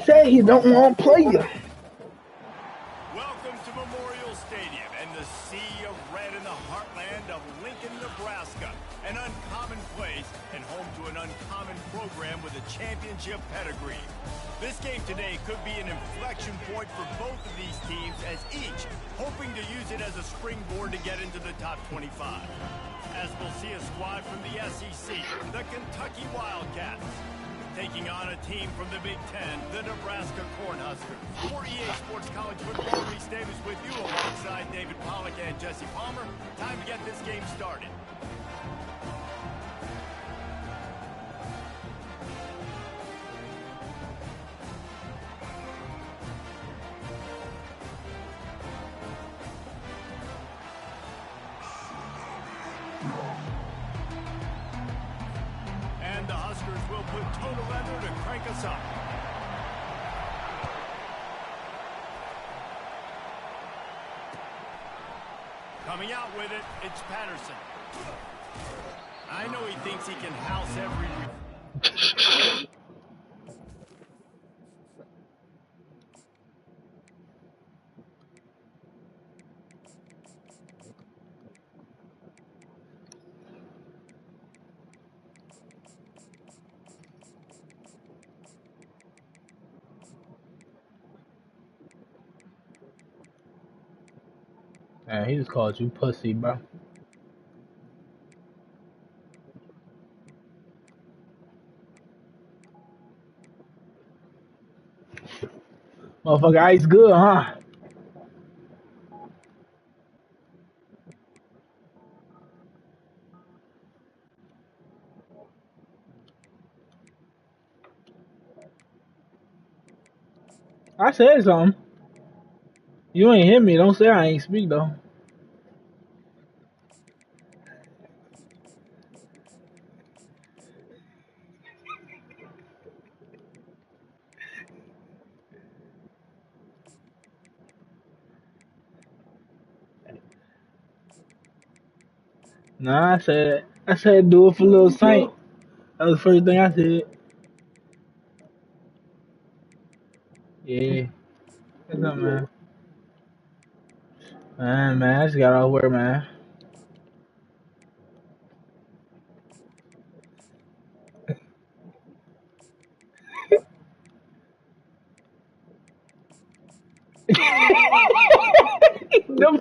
Say he don't want to play you. Welcome to Memorial Stadium and the sea of red in the heartland of Lincoln, Nebraska. An uncommon place and home to an uncommon program with a championship pedigree. This game today could be an inflection point for both of these teams as each hoping to use it as a springboard to get into the top 25. As we'll see a squad from the SEC, the Kentucky Wildcats, taking on a team from the Big Ten, the Nebraska Cornhuskers. For EA Sports College Football, Reese Davis with you alongside David Pollack and Jesse Palmer. Time to get this game started. And the Huskers will put total leather to crank us up. Coming out with it, it's Patterson. I know he thinks he can house every... Man, he just called you pussy, bro. Motherfucker, ice good, huh? I said something. You ain't hit me. Don't say I ain't speak, though. Nah, I said do it for Lil Saint. That was the first thing I said. Yeah. What's up, man? Man, I just got off work, man. Them-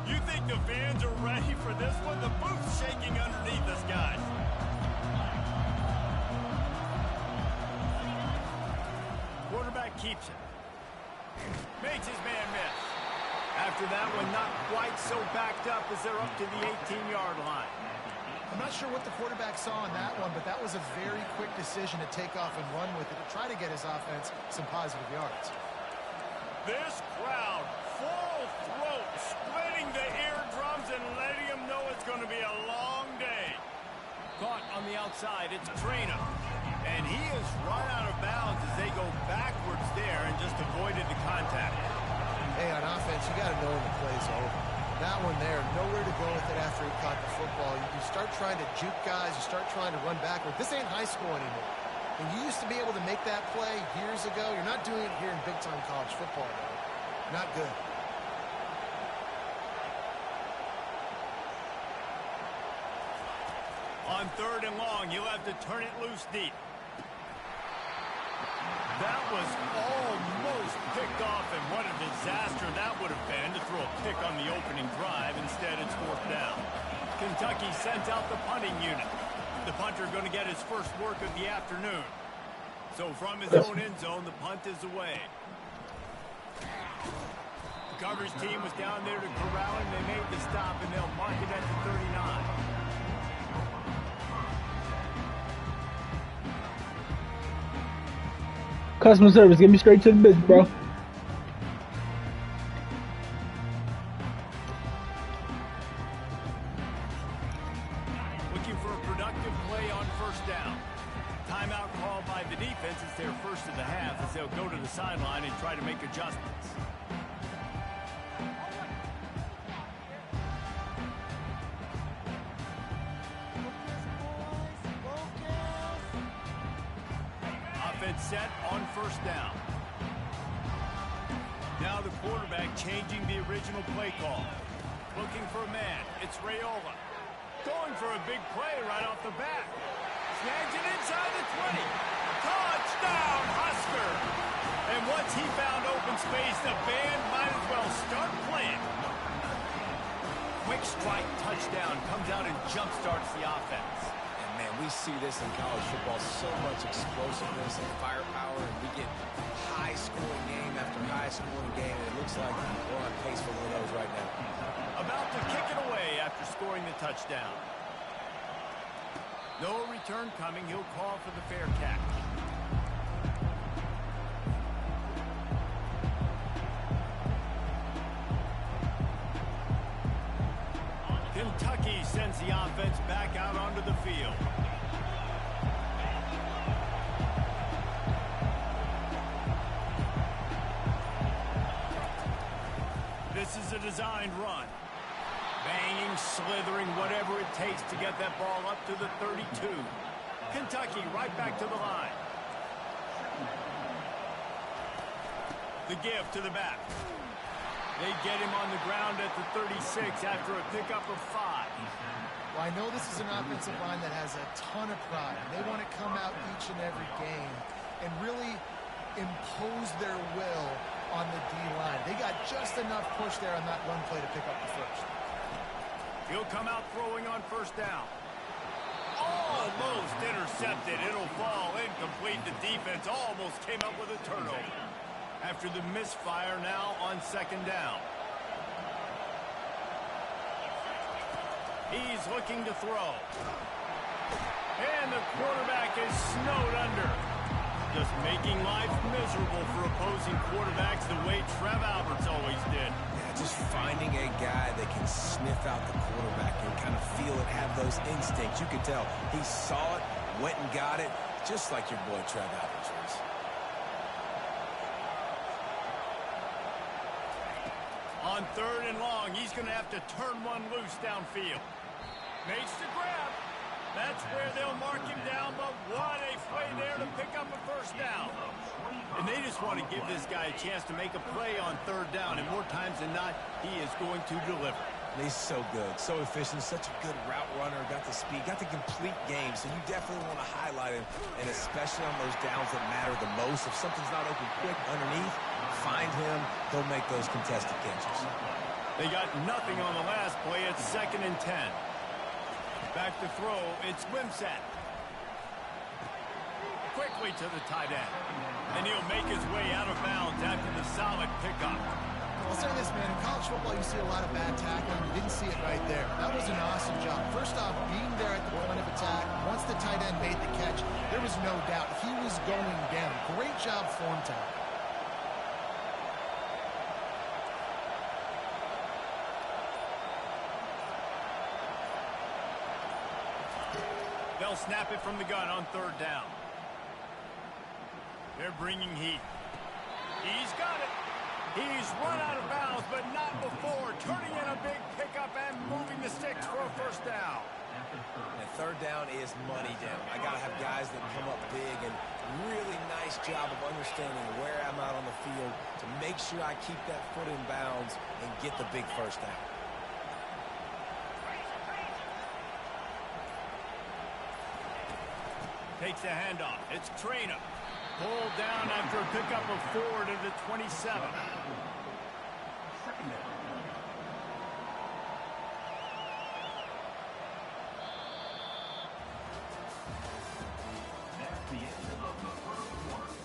You think the fans are ready for this one? The booth's shaking underneath us, guys. Quarterback keeps it. Makes his man miss. After that one, not quite so backed up as they're up to the 18-yard line. I'm not sure what the quarterback saw on that one, but that was a very quick decision to take off and run with it to try to get his offense some positive yards. This crowd, full throat, splitting the eardrums and letting them know it's going to be a long day. Caught on the outside, it's Ncaa. And he is run out of bounds as they go backwards there and just avoided the contact. Hey, on offense, you got to know when the play's over. That one there, nowhere to go with it after he caught the football. You start trying to juke guys. You start trying to run backward. This ain't high school anymore. When you used to be able to make that play years ago, you're not doing it here in big-time college football, though. Not good. On 3rd and long, you'll have to turn it loose deep. That was almost picked off, and what a disaster that would have been to throw a pick on the opening drive. Instead, it's 4th down. Kentucky sends out the punting unit. The punter going to get his first work of the afternoon. So from his own end zone, the punt is away. The coverage team was down there to corral him. They made the stop, and they'll mark it at the 39. Customer service, get me straight to the business, bro. Looking for a productive play on 1st down. Timeout called by the defense. It's their first of the half as they'll go to the sideline and try to make adjustments. Set on 1st down. Now the quarterback changing the original play call. Looking for a man. It's Raiola. Going for a big play right off the bat. Snags it inside the 20. Touchdown, Husker! And once he found open space, the band might as well start playing. Quick strike touchdown comes out and jump-starts the offense. Man, we see this in college football, so much explosiveness and firepower, and we get high-scoring game after high-scoring game, and it looks like we're on pace for one of those right now. About to kick it away after scoring the touchdown. No return coming. He'll call for the fair catch. Kentucky sends the offense back out onto the field. This is a designed run. Banging, slithering, whatever it takes to get that ball up to the 32. Kentucky right back to the line. The give to the back. They get him on the ground at the 36 after a pickup of 5. Well, I know this is an offensive line that has a ton of pride. They want to come out each and every game and really impose their will on the D-line. They got just enough push there on that run play to pick up the first. He'll come out throwing on 1st down. Almost intercepted. It'll fall incomplete. The defense almost came up with a turnover. After the misfire, now on 2nd down. He's looking to throw. And the quarterback is snowed under. Just making life miserable for opposing quarterbacks the way Trev Alberts always did. Yeah, just finding a guy that can sniff out the quarterback and kind of feel it, have those instincts. You could tell he saw it, went and got it, just like your boy Trev Alberts was. On 3rd and long, he's going to have to turn one loose downfield. Makes the grab. That's where they'll mark him down, but what a play there to pick up a 1st down. And they just want to give this guy a chance to make a play on 3rd down, and more times than not, he is going to deliver. He's so good, so efficient, such a good route runner, got the speed, got the complete game, so you definitely want to highlight him, and especially on those downs that matter the most. If something's not open quick underneath, find him, he'll make those contested catches. They got nothing on the last play. It's 2nd and 10. Back to throw, it's Ncaa. Quickly to the tight end. And he'll make his way out of bounds after the solid pickup. I'll say this, man. In college football, you see a lot of bad tackling. You didn't see it right there. That was an awesome job. First off, being there at the point of attack. Once the tight end made the catch, there was no doubt he was going down. Great job form time. They'll snap it from the gun on 3rd down. They're bringing heat. He's got it. He's run out of bounds, but not before. Turning in a big pickup and moving the sticks for a 1st down. And 3rd down is money down. I got to have guys that come up big, and really nice job of understanding where I'm out on the field to make sure I keep that foot in bounds and get the big 1st down. Takes the handoff. It's Trainer. Pulled down after a pickup of 4 to the 27. That's the end of the 1st quarter.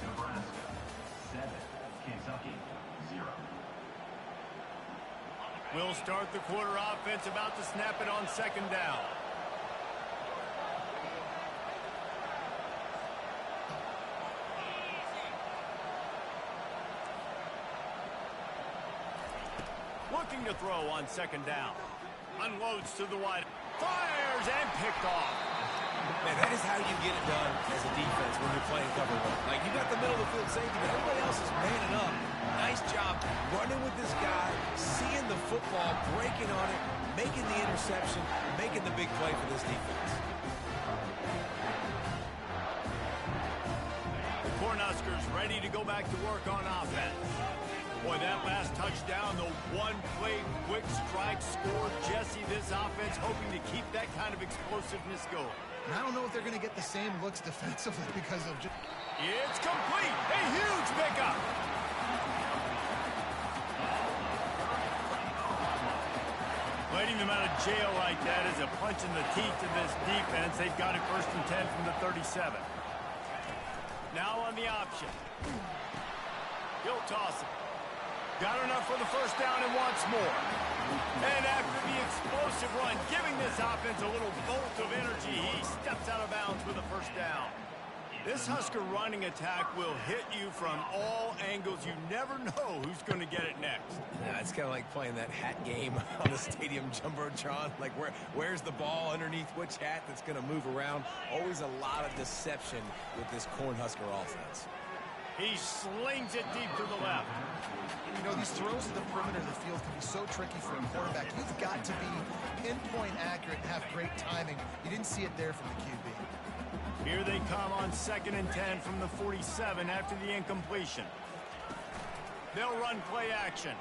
Nebraska 7, Kentucky 0. We'll start the quarter offense, about to snap it on 2nd down. Looking to throw on 2nd down. Unloads to the wide. Fires and picked off. Man, that is how you get it done as a defense when you're playing cover one. Like, you got the middle of the field safety, but everybody else is manning up. Nice job running with this guy, seeing the football, breaking on it, making the interception, making the big play for this defense. The Cornhuskers ready to go back to work on offense. Boy, that last touchdown, the one-play quick strike score. Jesse, this offense hoping to keep that kind of explosiveness going. And I don't know if they're going to get the same looks defensively because of just... It's complete. A huge pickup. Letting them out of jail like that is a punch in the teeth to this defense. They've got it 1st and 10 from the 37. Now on the option. He'll toss it. Got enough for the 1st down and wants more. And after the explosive run, giving this offense a little bolt of energy, he steps out of bounds with a 1st down. This Husker running attack will hit you from all angles. You never know who's going to get it next. Yeah, it's kind of like playing that hat game on the stadium jumbotron. Like, where's the ball underneath which hat that's going to move around? Always a lot of deception with this Cornhusker offense. He slings it deep to the left. You know, these throws at the perimeter of the field can be so tricky for a quarterback. You've got to be pinpoint accurate and have great timing. You didn't see it there from the QB. Here they come on 2nd and 10 from the 47 after the incompletion. They'll run play action.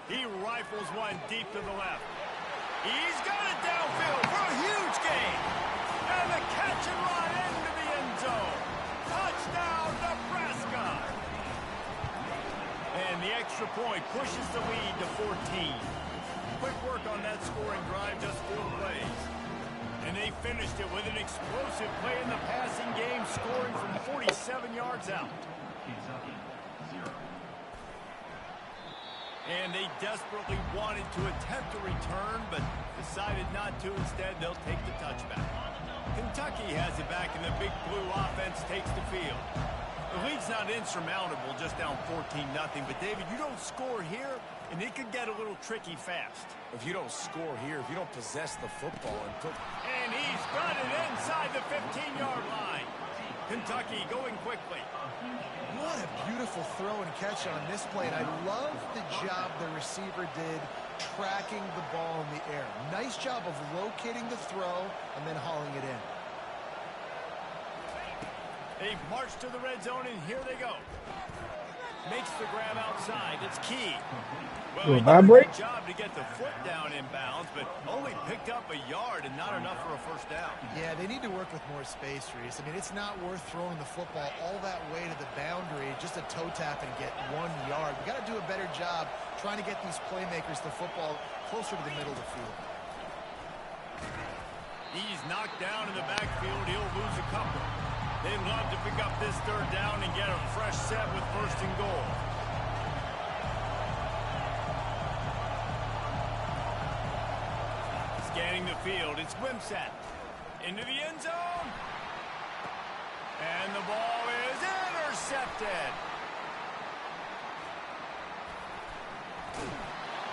He rifles one deep to the left. He's got it downfield for a huge gain. And the catch and run into the end zone. Touchdown, Nebraska. And the extra point pushes the lead to 14. Quick work on that scoring drive, just 4 plays. And they finished it with an explosive play in the passing game, scoring from 47 yards out. Kentucky 0. And they desperately wanted to attempt a return, but decided not to. Instead, they'll take the touchback. Kentucky has it back, and the big blue offense takes the field. The lead's not insurmountable, just down 14-0. But, David, you don't score here, and it could get a little tricky fast. If you don't score here, if you don't possess the football and put... And he's got it inside the 15-yard line. Kentucky going quickly. What a beautiful throw and catch on this play. And I love the job the receiver did tracking the ball in the air. Nice job of locating the throw and then hauling it in. They march to the red zone, and here they go. Makes the grab outside. It's Key. Well, he did a good job to get the foot down in bounds, but only picked up a yard and not enough for a 1st down. Yeah, they need to work with more space, Reese. I mean, it's not worth throwing the football all that way to the boundary, just a toe tap and get 1 yard. We got to do a better job trying to get these playmakers the football closer to the middle of the field. He's knocked down in the backfield. He'll lose a couple. They'd love to pick up this third down and get a fresh set with first and goal. Scanning the field, it's Ncaa. Into the end zone. And the ball is intercepted.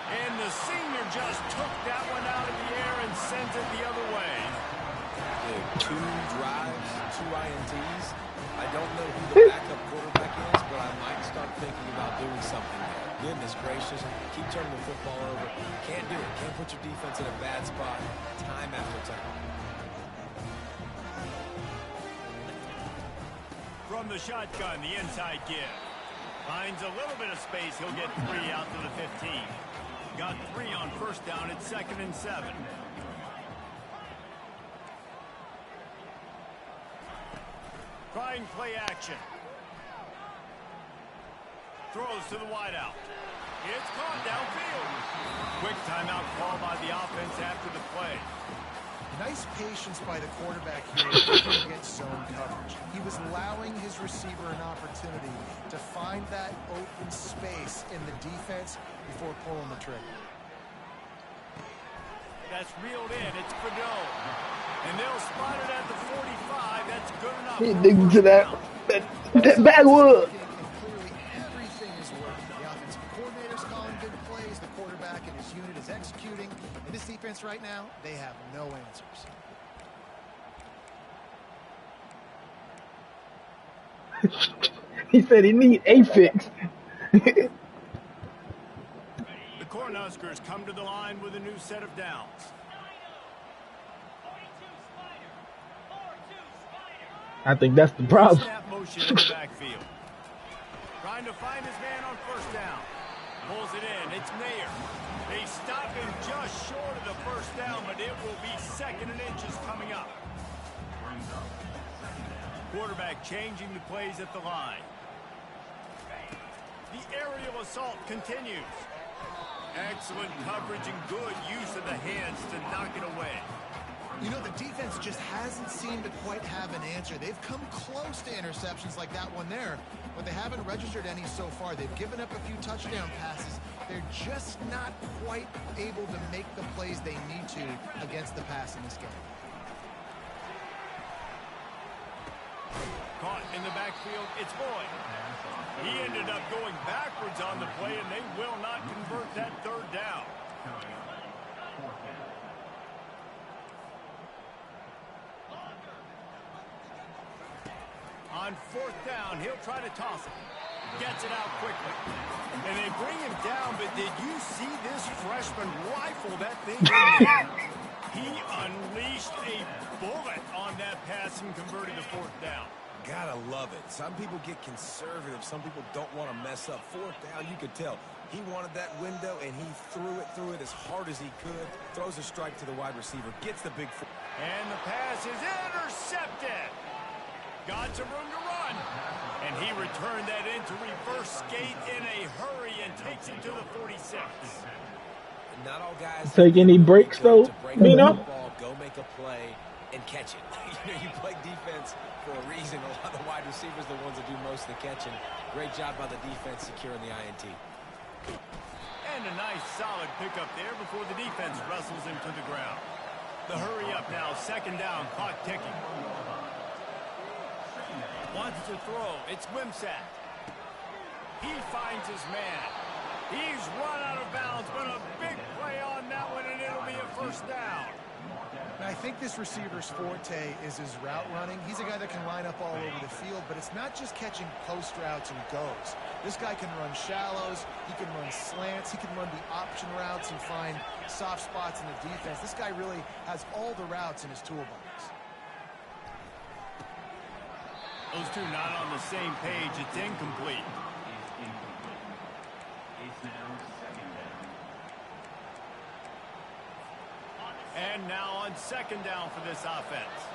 And the senior just took that one out of the air and sent it the other way. Dude, 2 drives, 2 INTs. I don't know who the backup quarterback is, but I might start thinking about doing something there. Goodness gracious. Keep turning the football over. Can't do it. Can't put your defense in a bad spot time after time. From the shotgun, the inside give. Finds a little bit of space. He'll get 3 out to the 15. Got 3 on first down. It's 2nd and 7. Trying play action. Throws to the wideout. It's caught downfield. Quick timeout call by the offense after the play. Nice patience by the quarterback here against zone coverage. He was allowing his receiver an opportunity to find that open space in the defense before pulling the trigger. That's reeled in. It's Fado. And they'll spot it at the 45. That's good enough. He digging to that backwood. And clearly everything is working. The offensive coordinator's calling good plays. The quarterback and his unit is executing. In this defense right now, they have no answers. He said he need a fix. The Cornhuskers come to the line with a new set of downs. I think that's the problem. Snap motion in the backfield. Trying to find his man on first down. Pulls it in. It's Ncaa. They stop him just short of the first down, but it will be 2nd and inches coming up. Quarterback changing the plays at the line. The aerial assault continues. Excellent coverage and good use of the hands to knock it away. You know, the defense just hasn't seemed to quite have an answer. They've come close to interceptions like that one there, but they haven't registered any so far. They've given up a few touchdown passes. They're just not quite able to make the plays they need to against the pass in this game. Caught in the backfield, it's Boyd. He ended up going backwards on the play, and they will not convert that third down. On 4th down, he'll try to toss it. Gets it out quickly. And they bring him down, but did you see this freshman rifle that thing in there? He unleashed a bullet on that pass and converted the 4th down. Gotta love it. Some people get conservative. Some people don't want to mess up. 4th down, you could tell. He wanted that window, and he threw it as hard as he could. Throws a strike to the wide receiver. Gets the big... And the pass is intercepted. Got some room to run. And he returned that into reverse skate in a hurry and takes it to the 46. Not all guys take any breaks though, you know. Go make a play and catch it. You play defense for a reason. A lot of the wide receivers are the ones that do most of the catching. Great job by the defense securing the INT. And a nice solid pickup there before the defense wrestles him to the ground. The hurry up now, 2nd down, clock ticking. Wants to throw. It's Ncaa. He finds his man. He's run out of bounds, but a big play on that one, and it'll be a 1st down. And I think this receiver's forte is his route running. He's a guy that can line up all over the field, but it's not just catching post routes and goes. This guy can run shallows, he can run slants, he can run the option routes and find soft spots in the defense. This guy really has all the routes in his toolbox. Those two not on the same page. It's incomplete. It's now 2nd down. And now on 2nd down for this offense.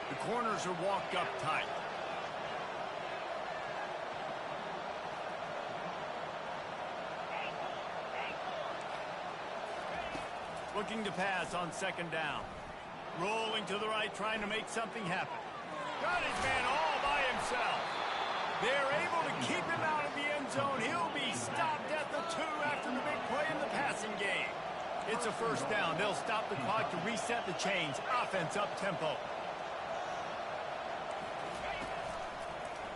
The corners are walked up tight. Looking to pass on 2nd down. Rolling to the right, trying to make something happen. Got his man all by himself. They're able to keep him out of the end zone. He'll be stopped at the 2 after the big play in the passing game. It's a first down. They'll stop the clock to reset the chains. Offense up-tempo.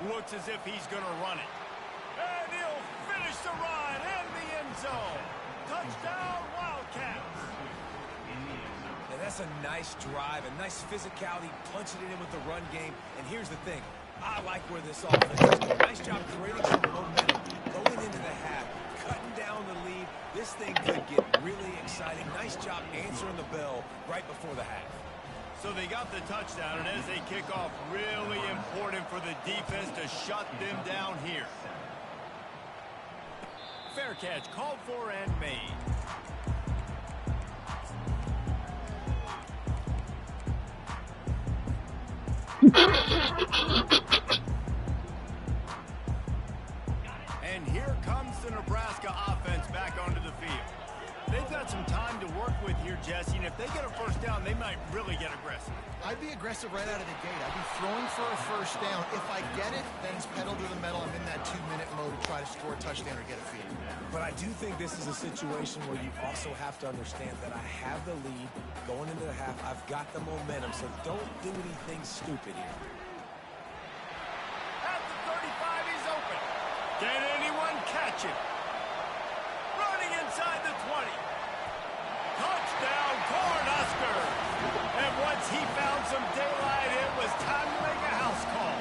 Looks as if he's going to run it. And he'll finish the run in the end zone. Touchdown, Wildcats. And that's a nice drive, a nice physicality, punching it in with the run game. And here's the thing. I like where this offense is going. Nice job creating some momentum, going into the half, cutting down the lead. This thing could get really exciting. Nice job answering the bell right before the half. So they got the touchdown, and as they kick off, really important for the defense to shut them down here. Fair catch called for and made. And here comes the Nebraska offense back onto the field. They've got some time to work with here, Jesse, and if they get a first down, they might really get aggressive. I'd be aggressive right out of the gate. I'd be throwing for a first down. If I get it, then it's pedal to the metal. I'm in that 2-minute mode to try to score a touchdown or get a field. But I do think this is a situation where you also have to understand that I have the lead going into the half. I've got the momentum, so don't do anything stupid here. At the 35, he's open. Can anyone catch him? Running inside the 20. Touchdown, Cornhuskers. And once he found some daylight, it was time to make a house call.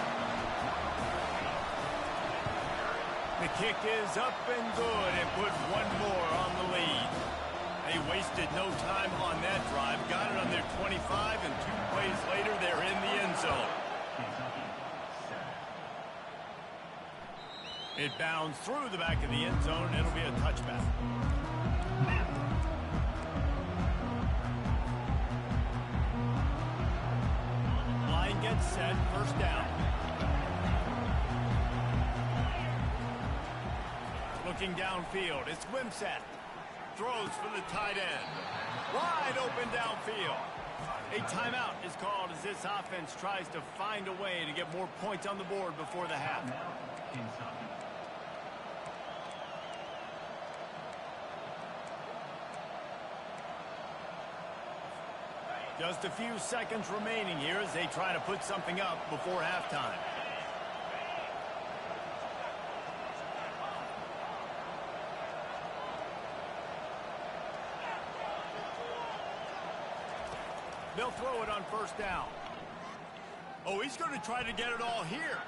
The kick is up and good and put one more on the lead. They wasted no time on that drive. Got it on their 25, and 2 plays later, they're in the end zone. It bounds through the back of the end zone, and it'll be a touchback. Line gets set, first down. Looking downfield, it's Ncaa. Throws for the tight end. Wide open downfield. A timeout is called as this offense tries to find a way to get more points on the board before the half. Just a few seconds remaining here as they try to put something up before halftime. They'll throw it on first down. Oh, he's going to try to get it all here.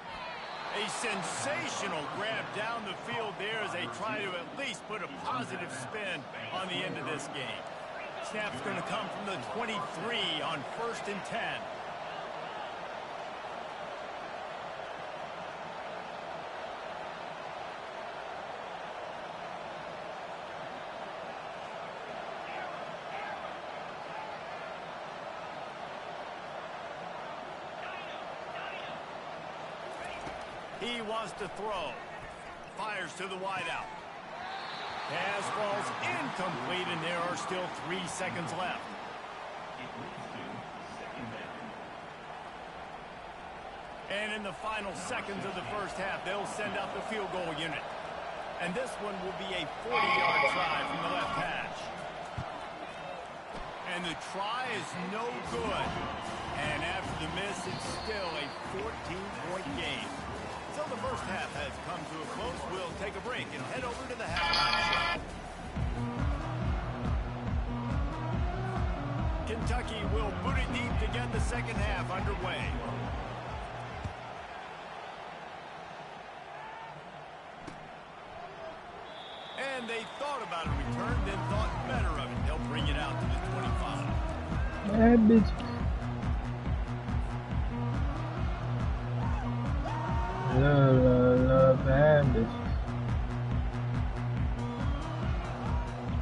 A sensational grab down the field there as they try to at least put a positive spin on the end of this game. Snap's going to come from the 23 on 1st and 10. He wants to throw. Fires to the wideout. Pass falls incomplete, and there are still 3 seconds left. And in the final seconds of the first half, they'll send out the field goal unit. And this one will be a 40-yard try from the left hash. And the try is no good. And after the miss, it's still a 14-point game. So the first half has come to a close. We'll take a break and head over to the halftime show. Kentucky will boot it deep to get the second half underway. And they thought about a return, then thought better of it. They'll bring it out to the 25. Bad bitch. Bad bitch.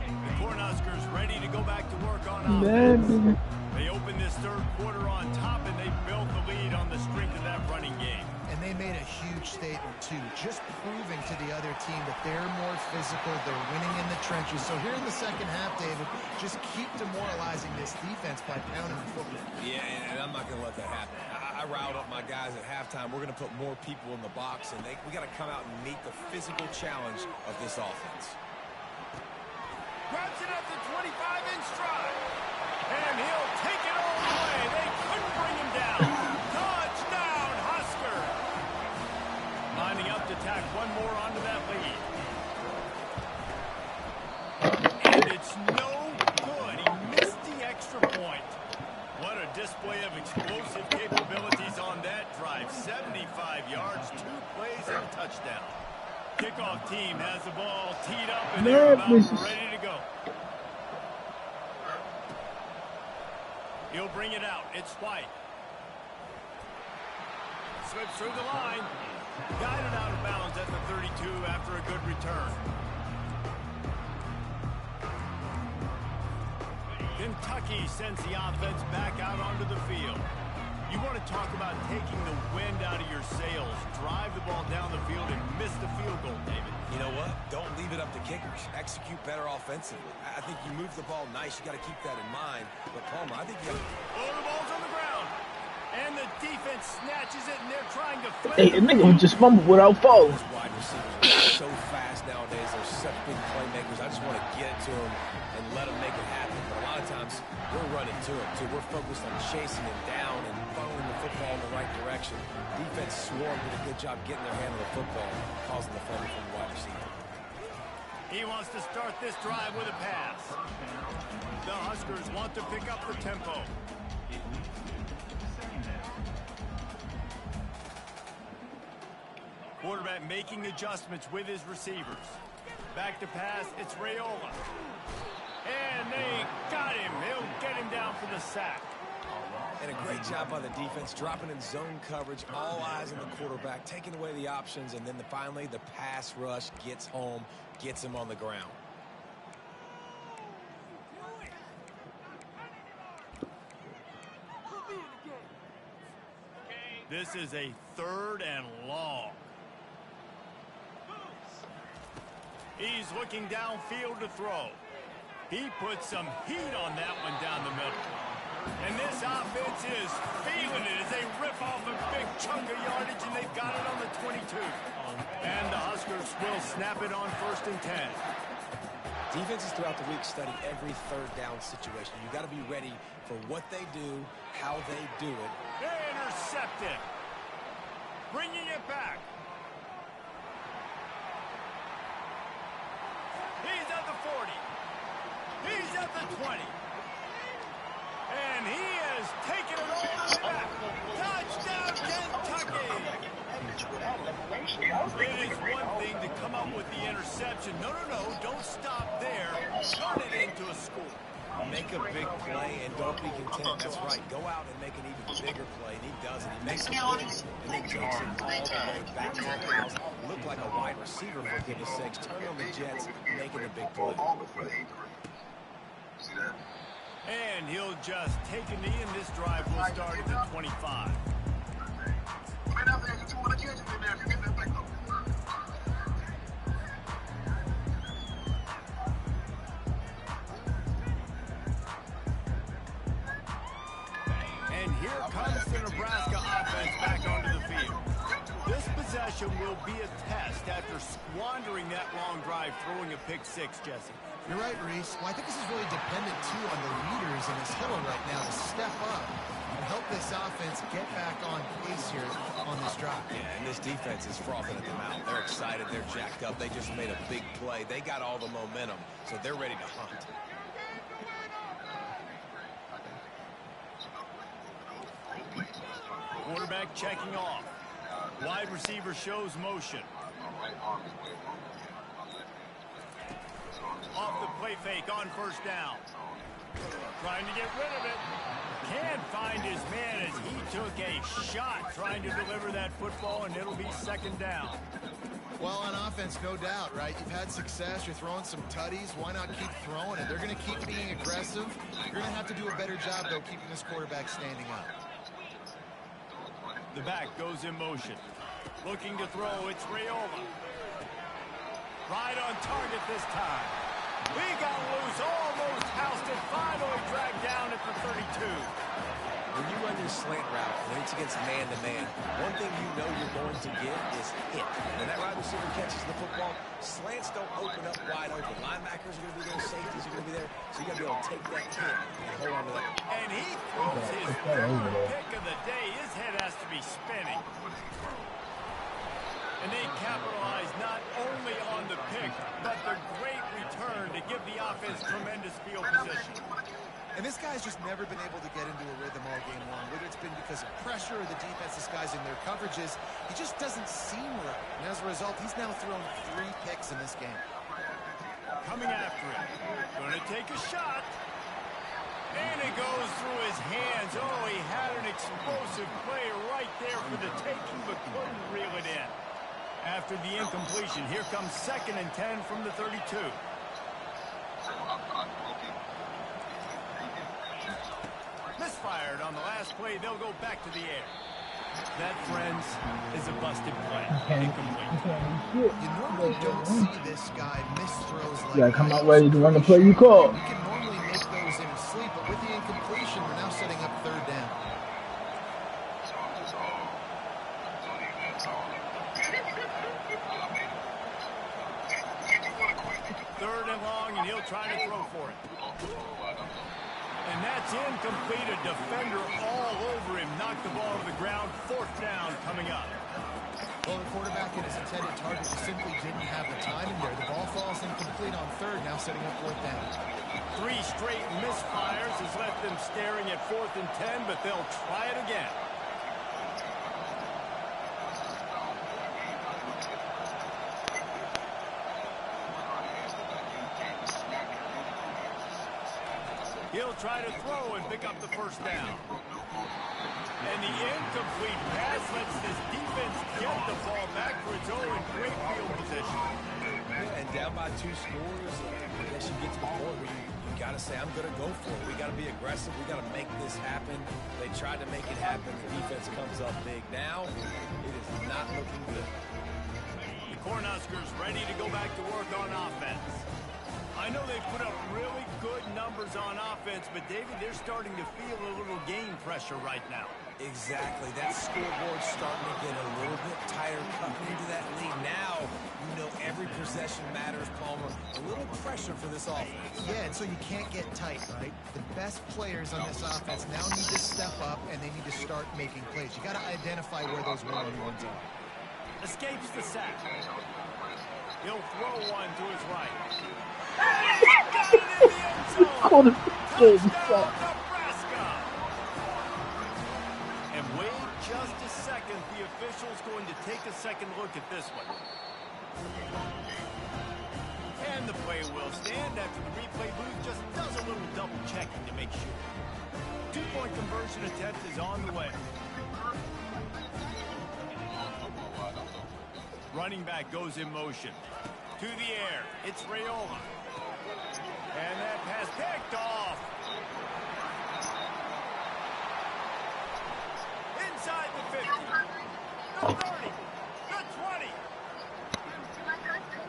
The Cornhuskers ready to go back to work on Bad offense. bitch. They open this third quarter on top, and they built the lead on the strength of that running game. And they made a huge statement, too, just proving to the other team that they're more physical, they're winning in the trenches. So here in the second half, David, just keep demoralizing this defense by pounding the football. Yeah, and I'm not going to let that happen. I riled up my guys at halftime. We're going to put more people in the box, and we got to come out and meet the physical challenge of this offense. Grabs it at the 25 in stride. And he'll take it all the way. They couldn't bring him down. Touchdown, Husker. Lining up to tack one more onto that lead. And it's no good. He missed the extra point. What a display of explosive capabilities on that drive. 75 yards, 2 plays, and a touchdown. Kickoff team has the ball teed up and they're about ready to go. He'll bring it out. It's White. Slips through the line. Guided out of bounds at the 32 after a good return. Kentucky sends the offense back out onto the field. You want to talk about taking the wind out of your sails. Drive the ball down the field and miss the field goal, David. You know what? Don't leave it up to kickers. Execute better offensively. I think you move the ball nice. You got to keep that in mind. But, Palmer, I think you got to... Oh, the ball's on the ground. And the defense snatches it, and they're trying to flip Hey, the nigga would just fumble without falling. Those wide receivers are so fast nowadays. They're such big playmakers. I just want to get it to them and let them make it happen. But a lot of times, we're running to him, too. We're focused on chasing him down and funneling the football in the right direction. Defense swarmed, did a good job getting their hand on the football, causing the fumble from the wide receiver. He wants to start this drive with a pass. The Huskers want to pick up the tempo. Quarterback making adjustments with his receivers. Back to pass, it's Raiola. And they got him. He'll get him down for the sack. And a great job by the defense, dropping in zone coverage, all eyes on the quarterback, taking away the options, and then finally the pass rush gets home, gets him on the ground. This is a 3rd and long. He's looking downfield to throw. He put some heat on that one down the middle. And this offense is feeling it as they rip off a big chunk of yardage, and they've got it on the 22. And the Huskers will snap it on 1st and 10. Defenses throughout the week study every 3rd down situation. You got to be ready for what they do, how they do it. Intercepted. Bringing it back. He's at the 40. He's at the 20. And he has taken it all the way back. Touchdown, Kentucky. It is one thing to come up with the interception. No, don't stop there. Turn it into a score. Make a big play and don't be content. That's right. Go out and make an even bigger play. And he does it. He makes a play and then jumps it all the way back to the house. Look like a wide receiver, for goodness sakes. Turn on the Jets, making a big play. And he'll just take a knee, and this drive will start at the 25. And here comes the Nebraska offense back onto the field. This possession will be a test after squandering that long drive, throwing a pick 6, Jesse. You're right, Reese. Well, I think this is really dependent, too, on the leaders in this huddle right now to step up and help this offense get back on pace here on this drive. Yeah, and this defense is frothing at the mouth. They're excited. They're jacked up. They just made a big play. They got all the momentum, so they're ready to hunt. Quarterback checking off. Wide receiver shows motion. Off the play fake on 1st down. Trying to get rid of it. Can't find his man as he took a shot trying to deliver that football, and it'll be 2nd down. Well, on offense, no doubt, right? You've had success. You're throwing some tutties. Why not keep throwing it? They're going to keep being aggressive. You're going to have to do a better job, though, keeping this quarterback standing up. The back goes in motion. Looking to throw, it's Raiola. Right on target this time. He got loose, almost housed it, finally dragged down at the 32. When you run your slant route, when it's against man-to-man, one thing you know you're going to get is hit. When that wide receiver catches the football, slants don't open up wide open. Linebackers are going to be there, safeties are going to be there, so you got to be able to take that hit and hold on to that. And he throws his third pick of the day. His head has to be spinning. And they capitalize not only on the pick, but the great return to give the offense tremendous field position. And this guy's just never been able to get into a rhythm all game long, whether it's been because of pressure or the defense disguising their coverages. He just doesn't seem right. And as a result, he's now thrown 3 picks in this game. Coming after him. Going to take a shot. And it goes through his hands. Oh, he had an explosive play right there for the taking, but couldn't reel it in. After the incompletion, here comes 2nd and 10 from the 32. Misfired on the last play. They'll go back to the air. That, friends, is a busted play. Incomplete. You normally don't see this guy miss throws like You gotta come that. out ready to run the play you call. You can normally make those in his sleep, but with the incompletion, we're now setting up 3rd down. Third and long, and he'll try to throw for it. And that's incomplete. A defender all over him. Knocked the ball to the ground. 4th down coming up. Well, the quarterback and his intended target just simply didn't have the timing there. The ball falls incomplete on 3rd, now setting up 4th down. 3 straight misfires has left them staring at 4th and 10, but they'll try it again. He'll try to throw and pick up the 1st down. And the incomplete pass lets this defense get the ball back for its own great field position. And down by 2 scores, I guess you get to the point where you got to say, I'm going to go for it. We got to be aggressive. We got to make this happen. They tried to make it happen. The defense comes up big. Now, it is not looking good. The Cornhuskers ready to go back to work on offense. I know they put up really good numbers on offense, but David, they're starting to feel a little game pressure right now. Exactly. That scoreboard's starting to get a little bit tighter coming into that lead. Now, you know every possession matters, Palmer. A little pressure for this offense. Yeah, and so you can't get tight, right? The best players on this offense now need to step up, and they need to start making plays. You got to identify where those one-on-ones are. Escapes the sack. He'll throw one to his right. Call the Touchdown, Nebraska! And wait just a second. The official's going to take a second look at this one. And the play will stand after the replay booth just does a little double checking to make sure. 2-point conversion attempt is on the way. Running back goes in motion. To the air. It's Raiola. And that pass picked off. Inside the 50. The 30. The 20.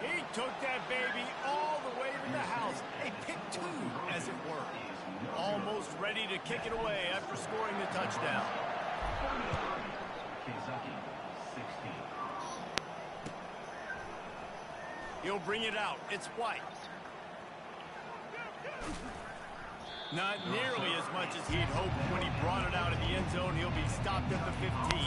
He took that baby all the way to the house. A pick 2, as it were. Almost ready to kick it away after scoring the touchdown. He'll bring it out. It's White. Not nearly as much as he'd hoped when he brought it out of the end zone. He'll be stopped at the 15.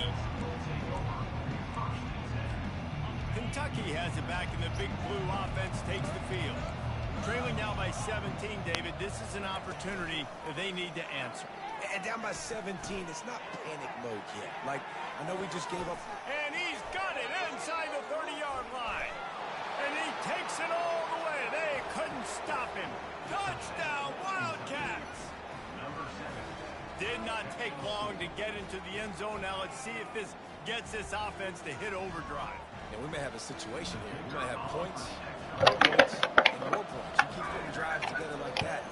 Kentucky has it back, and the Big Blue offense takes the field. Trailing now by 17, David. This is an opportunity that they need to answer. And down by 17, it's not panic mode yet. Like, I know we just gave up. And he's got it inside the 30-yard line. And he takes it all the way. They couldn't stop him. Touchdown, Wildcats! Did not take long to get into the end zone. Now let's see if this gets this offense to hit overdrive. And we may have a situation here. We might have points, more points, and more points. You keep putting drives together like that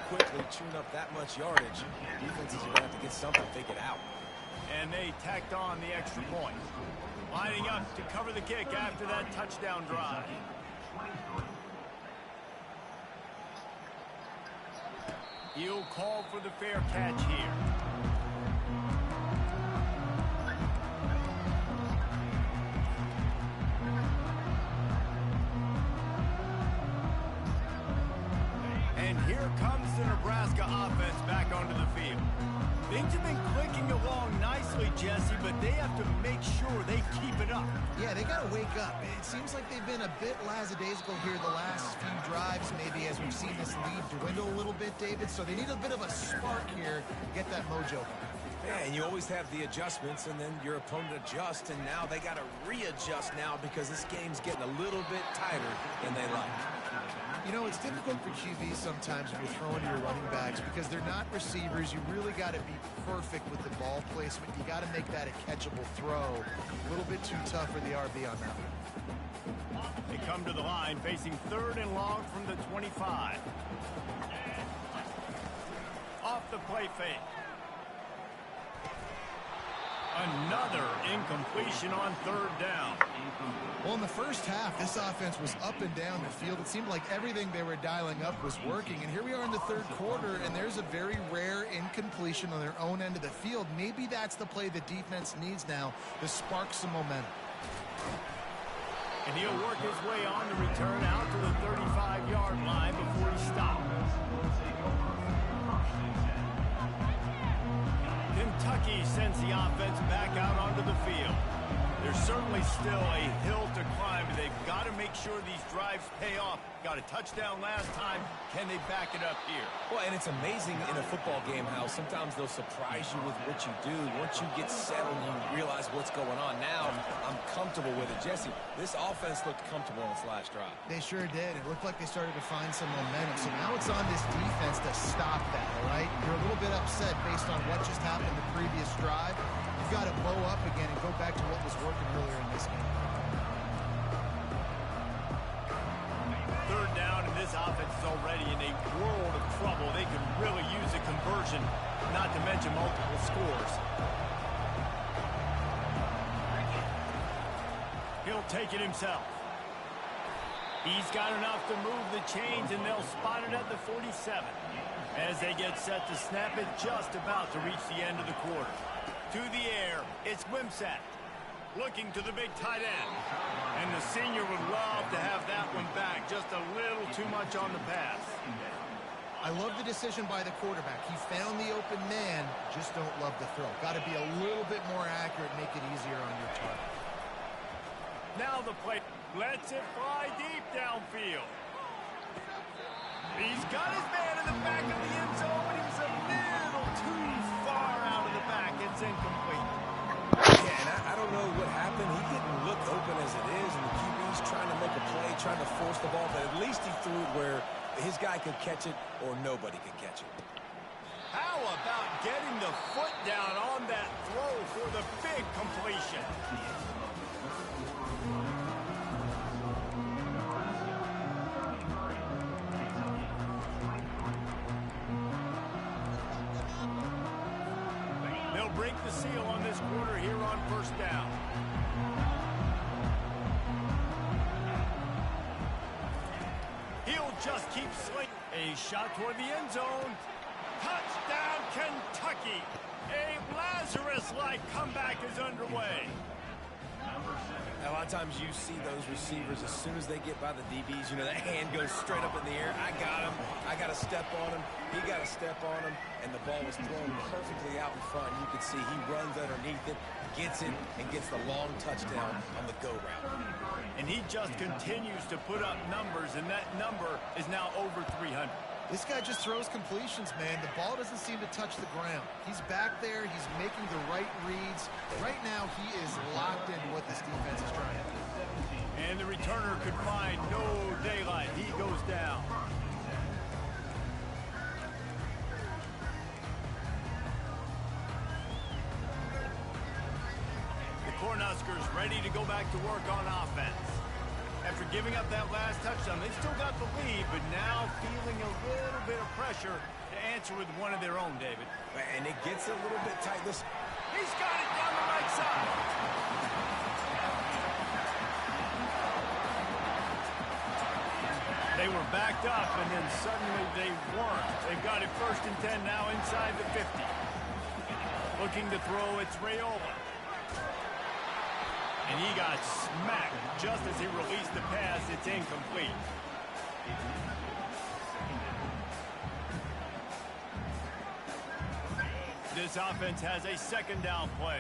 quickly, chewing up that much yardage, defenses are going to have to get something figured out. And they tacked on the extra point. Lining up to cover the kick after that touchdown drive. He'll call for the fair catch here. And here comes the Nebraska offense back onto the field. Things have been clicking along nicely, Jesse, but they have to make sure they keep it up. Yeah, they got to wake up. It seems like they've been a bit lackadaisical here the last few drives, maybe as we've seen this lead dwindle a little bit, David. So they need a bit of a spark here to get that mojo back. Yeah, and you always have the adjustments, and then your opponent adjusts, and now they got to readjust now because this game's getting a little bit tighter than they like. You know, it's difficult for QBs sometimes when you're throwing to your running backs because they're not receivers. You really got to be perfect with the ball placement. You got to make that a catchable throw. A little bit too tough for the RB on that one. They come to the line facing 3rd and long from the 25. Off the play fake. Another incompletion on 3rd down. Well, in the first half, this offense was up and down the field. It seemed like everything they were dialing up was working. And here we are in the 3rd quarter, and there's a very rare incompletion on their own end of the field. Maybe that's the play the defense needs now to spark some momentum. And he'll work his way on the return out to the 35-yard line before he stops. Kentucky sends the offense back out onto the field. There's certainly still a hill to climb, but they've got to make sure these drives pay off. Got a touchdown last time. Can they back it up here? Well, and it's amazing in a football game how sometimes they'll surprise you with what you do. Once you get settled, you realize what's going on. Now, I'm comfortable with it. Jesse, this offense looked comfortable in its last drive. They sure did. It looked like they started to find some momentum. So now it's on this defense to stop that, all right? You're a little bit upset based on what just happened the previous drive. You've got to bow up again and go back to what was working earlier in this game. 3rd down, and this offense is already in a world of trouble. They could really use a conversion, not to mention multiple scores. He'll take it himself. He's got enough to move the chains, and they'll spot it at the 47. As they get set to snap it, just about to reach the end of the quarter. To the air, it's Ncaa, looking to the big tight end. And the senior would love to have that one back. Just a little too much on the pass. I love the decision by the quarterback. He found the open man, just don't love the throw. Got to be a little bit more accurate, make it easier on your target. Now the play lets it fly deep downfield. He's got his man in the back of the end zone, but he was a little too far out of the back. It's incomplete. Yeah, and I don't know what happened. He didn't look open as it is, and the QB's trying to make a play, trying to force the ball, but at least he threw it where his guy could catch it or nobody could catch it. How about getting the foot down on that throw for the big completion? They'll break the seal on this quarter here on 1st down. He'll just keep slinging. A shot toward the end zone. Touchdown, Kentucky. A Lazarus-like comeback is underway. A lot of times you see those receivers, as soon as they get by the DBs, you know, that hand goes straight up in the air. I got him. I got to step on him. He got to step on him. And the ball was thrown perfectly out in front. You could see he runs underneath it, gets it, and gets the long touchdown on the go route. And he just continues to put up numbers, and that number is now over 300. This guy just throws completions, man. The ball doesn't seem to touch the ground. He's back there. He's making the right reads. Right now, he is locked into what this defense is trying to do. And the returner could find no daylight. He goes down. The Cornhuskers ready to go back to work on offense. After giving up that last touchdown, they still got the lead, but now feeling a little bit of pressure to answer with one of their own, David. And it gets a little bit tight. Listen. He's got it down the right side. They were backed up, and then suddenly they weren't. They've got it 1st and 10 now inside the 50. Looking to throw, it's Raiola. And he got smacked just as he released the pass. It's incomplete. This offense has a 2nd down play.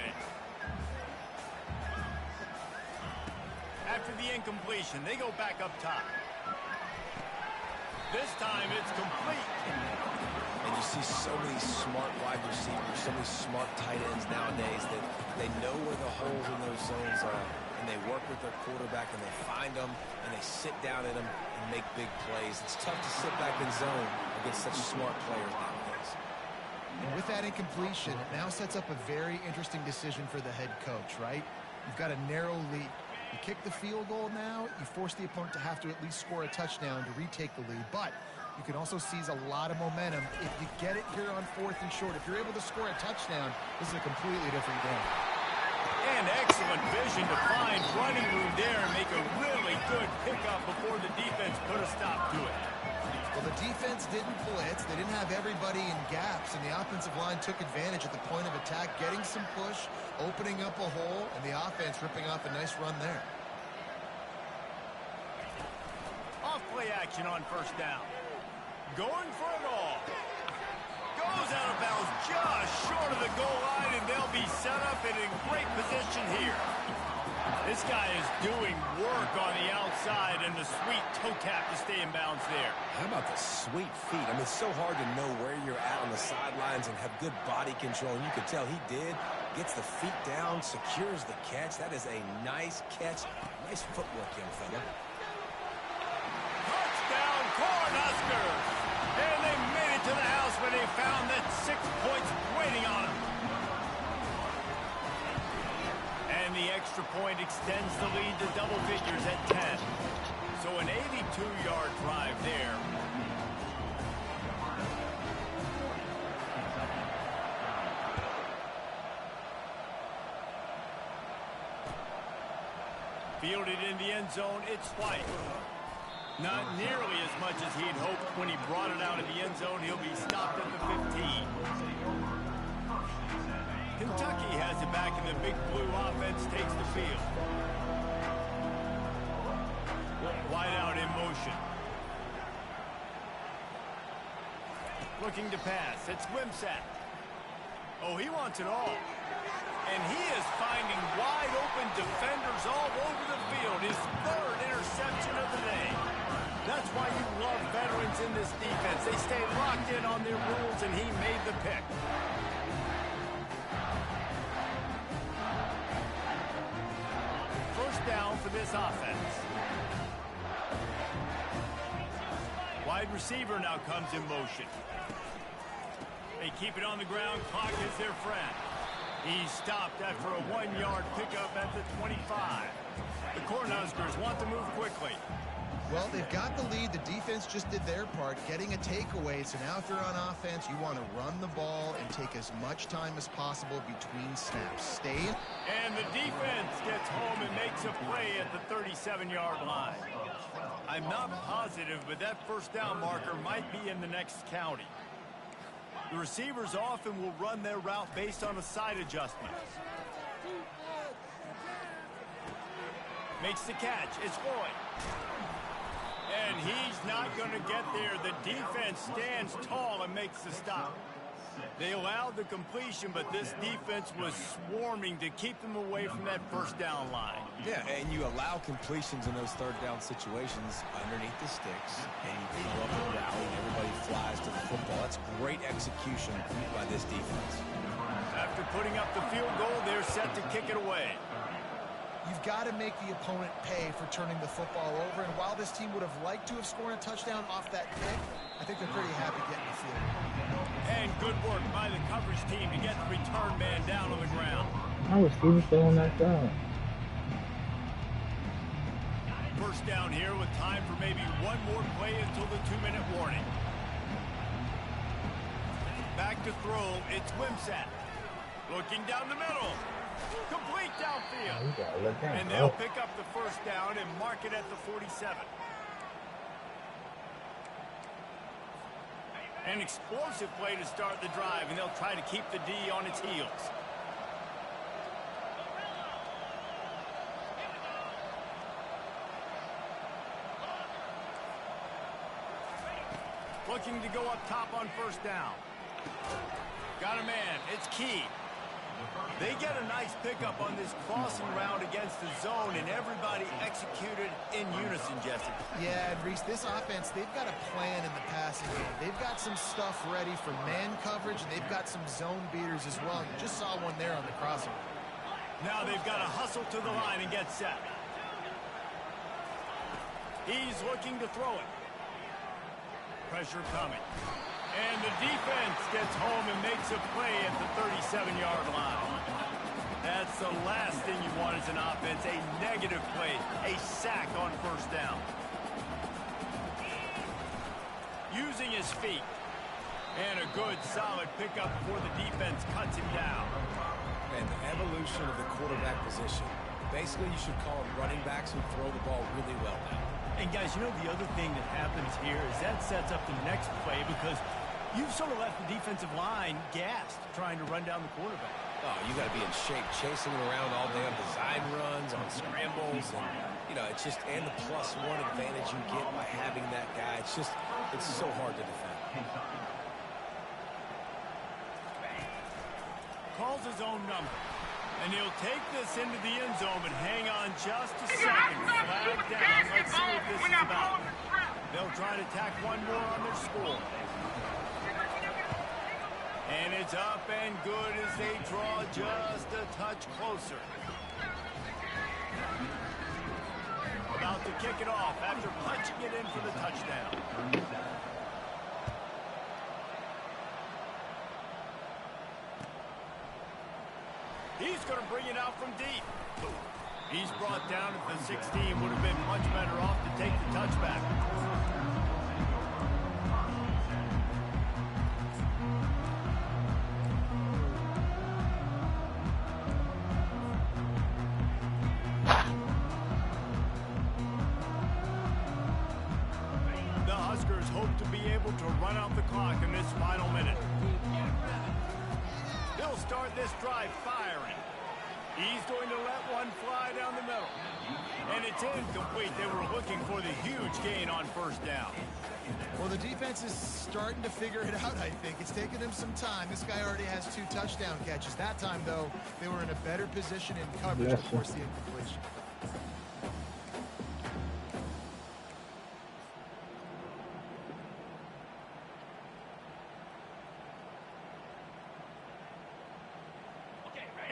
After the incompletion, they go back up top. This time it's complete. And you see so many smart wide receivers, so many smart tight ends nowadays that they know where the holes in those zones are, and they work with their quarterback, and they find them, and they sit down in them and make big plays. It's tough to sit back in zone against such smart players nowadays. And with that incompletion, it now sets up a very interesting decision for the head coach, right? You've got a narrow lead. You kick the field goal now, you force the opponent to have to at least score a touchdown to retake the lead. But you can also seize a lot of momentum if you get it here on 4th and short. If you're able to score a touchdown, this is a completely different game. And excellent vision to find running room there and make a really good pickup before the defense put a stop to it. Well, the defense didn't blitz. They didn't have everybody in gaps, and the offensive line took advantage at the point of attack, getting some push, opening up a hole, and the offense ripping off a nice run there. Off play action on 1st down. Going for it all. Goes out of bounds just short of the goal line, and they'll be set up and in great position here. This guy is doing work on the outside, and the sweet toe tap to stay in bounds there. How about the sweet feet? I mean, it's so hard to know where you're at on the sidelines and have good body control, and you could tell he did. Gets the feet down, secures the catch. That is a nice catch. Nice footwork, young fella. Touchdown, Cornhuskers! And they made it to the house when they found that 6 points waiting on them. And the extra point extends the lead to double figures at 10. So an 82-yard drive there. Fielded in the end zone, it's White. Not nearly as much as he'd hoped when he brought it out of the end zone. He'll be stopped at the 15. Kentucky has it back, and the big blue offense takes the field. Wide out in motion. Looking to pass. It's Ncaa. Oh, he wants it all. And he is finding wide open defenders all over the field. His 3rd interception of the day. That's why you love veterans in this defense. They stay locked in on their rules, and he made the pick. First down for this offense. Wide receiver now comes in motion. They keep it on the ground. Clock is their friend. He's stopped after a 1-yard pickup at the 25. The Cornhuskers want to move quickly. Well, they've got the lead. The defense just did their part, getting a takeaway. So now if you're on offense, you want to run the ball and take as much time as possible between snaps. Stay in. And the defense gets home and makes a play at the 37-yard line. I'm not positive, but that 1st down marker might be in the next county. The receivers often will run their route based on a side adjustment. Makes the catch. It's Floyd. And he's not going to get there. The defense stands tall and makes the stop. They allowed the completion, but this defense was swarming to keep them away from that 1st down line. Yeah, and you allow completions in those 3rd down situations underneath the sticks, and you throw up a rally, and everybody flies to the football. That's great execution by this defense. After putting up the field goal, they're set to kick it away. You've got to make the opponent pay for turning the football over, and while this team would have liked to have scored a touchdown off that kick, I think they're pretty happy getting the field. And good work by the coverage team to get the return man down on the ground. I was still on that side. First down here with time for maybe one more play until the 2-minute warning. Back to throw, it's Ncaa. Looking down the middle. Complete downfield. And they'll pick up the first down and mark it at the 47. An explosive play to start the drive, and they'll try to keep the D on its heels. Looking to go up top on first down. Got a man. It's Key. They get a nice pickup on this crossing route against the zone, and everybody executed in unison, Jesse. Yeah, and Reese, this offense, they've got a plan in the passing game. They've got some stuff ready for man coverage, and they've got some zone beaters as well. You just saw one there on the crossing. Now they've got to hustle to the line and get set. He's looking to throw it. Pressure coming. And the defense gets home and makes a play at the 37-yard line. That's the last thing you want as an offense, a negative play, a sack on first down. Using his feet. And a good, solid pickup before the defense cuts him down. And the evolution of the quarterback position. Basically, you should call them running backs who throw the ball really well now. And guys, you know the other thing that happens here is that sets up the next play because you've sort of left the defensive line gassed trying to run down the quarterback. Oh, you got to be in shape, chasing him around all day on design runs, on scrambles, and you know it's just and the +1 advantage you get by having that guy. It's so hard to defend. Calls his own number. And he'll take this into the end zone, but hang on just a second. Flag down. Let's see what this is about. They'll try to tack one more on their score. And it's up and good as they draw just a touch closer. About to kick it off after punching it in for the touchdown. He's going to bring it out from deep. He's brought down at the 16. Would have been much better off to take the touchback. The Huskers hope to be able to run out the clock in this final minute. He'll start this drive firing. He's going to let one fly down the middle. And it's incomplete. They were looking for the huge gain on first down. Well, the defense is starting to figure it out, I think. It's taken them some time. This guy already has 2 touchdown catches. That time, though, they were in a better position in coverage to force the incompletion.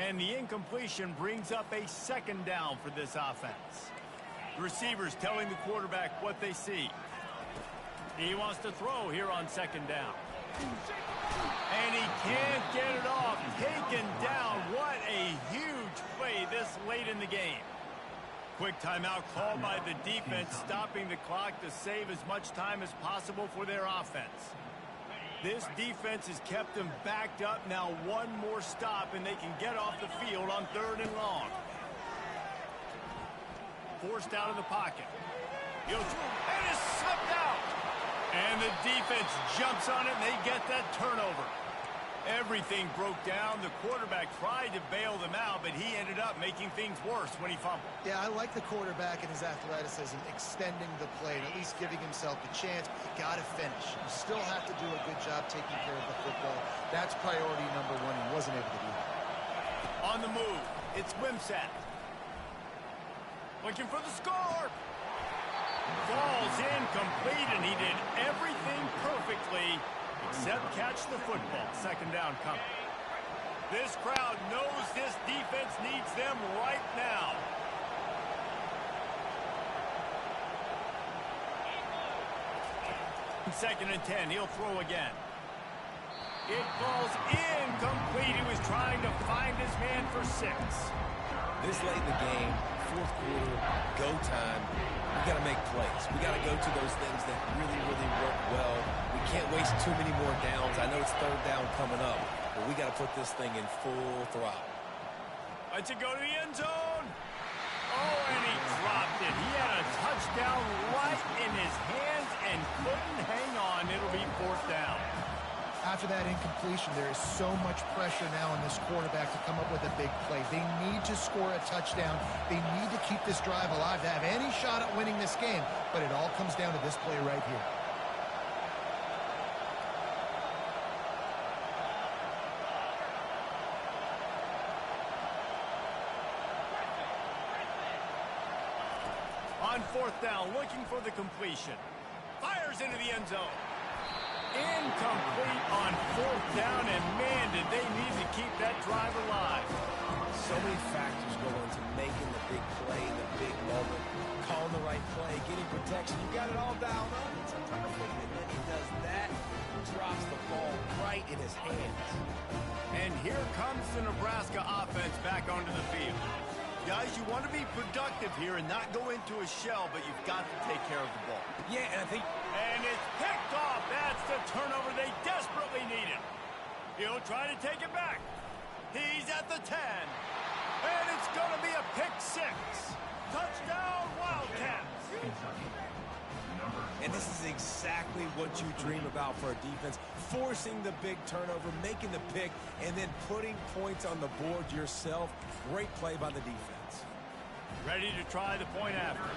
And the incompletion brings up a second down for this offense. The receivers telling the quarterback what they see. He wants to throw here on second down. And he can't get it off. Taken down. What a huge play this late in the game. Quick timeout called by the defense, stopping the clock to save as much time as possible for their offense. This defense has kept them backed up. Now one more stop, and they can get off the field on 3rd and long. Forced out of the pocket. He'll throw, and is slipped out. And the defense jumps on it, and they get that turnover. Everything broke down. The quarterback tried to bail them out, but he ended up making things worse when he fumbled. Yeah, I like the quarterback and his athleticism, extending the play and at least giving himself a chance. But you got to finish. You still have to do a good job taking care of the football. That's priority number 1. He wasn't able to do that. On the move, it's Ncaa. Looking for the score. Falls incomplete, and he did everything perfectly except catch the football. Second down coming. This crowd knows this defense needs them right now. Second and 10. He'll throw again. It falls incomplete. He was trying to find his man for 6. This late in the game, fourth quarter, go time, we got to make plays. We got to go to those things that really, really work well. We can't waste too many more downs. I know it's third down coming up, but we got to put this thing in full throttle. Let's it go to the end zone. Oh, and he dropped it. He had a touchdown right in his hands and couldn't hang on. It'll be 4th down. After that incompletion, there is so much pressure now on this quarterback to come up with a big play. They need to score a touchdown. They need to keep this drive alive to have any shot at winning this game. But it all comes down to this play right here. On 4th down, looking for the completion. Fires into the end zone. Incomplete on 4th down, and man, did they need to keep that drive alive. So many factors go into making the big play in the big moment, calling the right play, getting protection. You got it all dialed up. It's perfect, and then he does that, drops the ball right in his hands. And here comes the Nebraska offense back onto the field. Guys, you want to be productive here and not go into a shell, but you've got to take care of the ball. Yeah, and I think... And it's picked off. That's the turnover they desperately needed. He'll try to take it back. He's at the 10. And it's going to be a pick 6. Touchdown, Wildcats. And this is exactly what you dream about for a defense. Forcing the big turnover, making the pick, and then putting points on the board yourself. Great play by the defense. Ready to try the point after.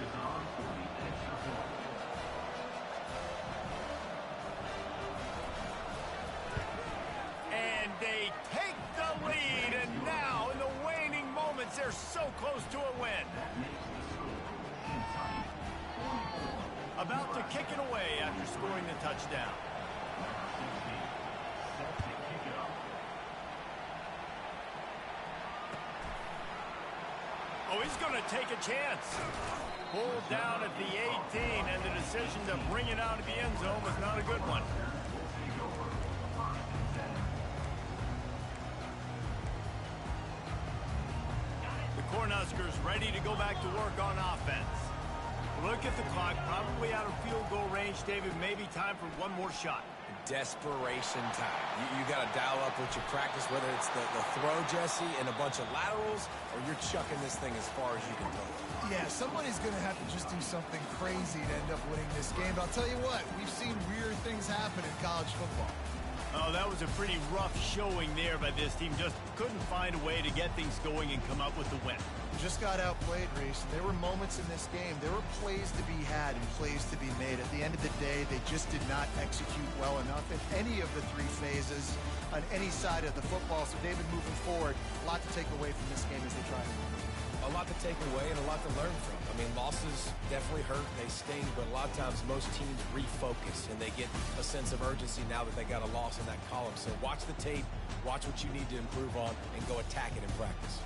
And they take the lead, and now in the waning moments, they're so close to a win. About to kick it away after scoring the touchdown. Oh, he's going to take a chance. Pulled down at the 18, and the decision to bring it out of the end zone was not a good one. The Cornhuskers ready to go back to work on offense. Look at the clock, probably out of field goal range, David. Maybe time for one more shot. Desperation time. You got to dial up what you practice, whether it's the throw, Jesse, and a bunch of laterals, or you're chucking this thing as far as you can throw it. Yeah, somebody's going to have to just do something crazy to end up winning this game. But I'll tell you what, we've seen weird things happen in college football. Oh, that was a pretty rough showing there by this team. Just couldn't find a way to get things going and come up with the win. Just got outplayed, Reese. There were moments in this game. There were plays to be had and plays to be made. At the end of the day, they just did not execute well enough in any of the 3 phases on any side of the football. So, David, moving forward, a lot to take away from this game as they try to win. A lot to take away and a lot to learn from. I mean, losses definitely hurt, they sting, but a lot of times most teams refocus and they get a sense of urgency now that they got a loss in that column. So watch the tape, watch what you need to improve on, and go attack it in practice.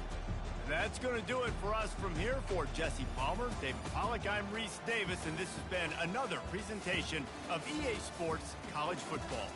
That's going to do it for us from here. For Jesse Palmer, David Pollack, I'm Reese Davis, and this has been another presentation of EA Sports College Football.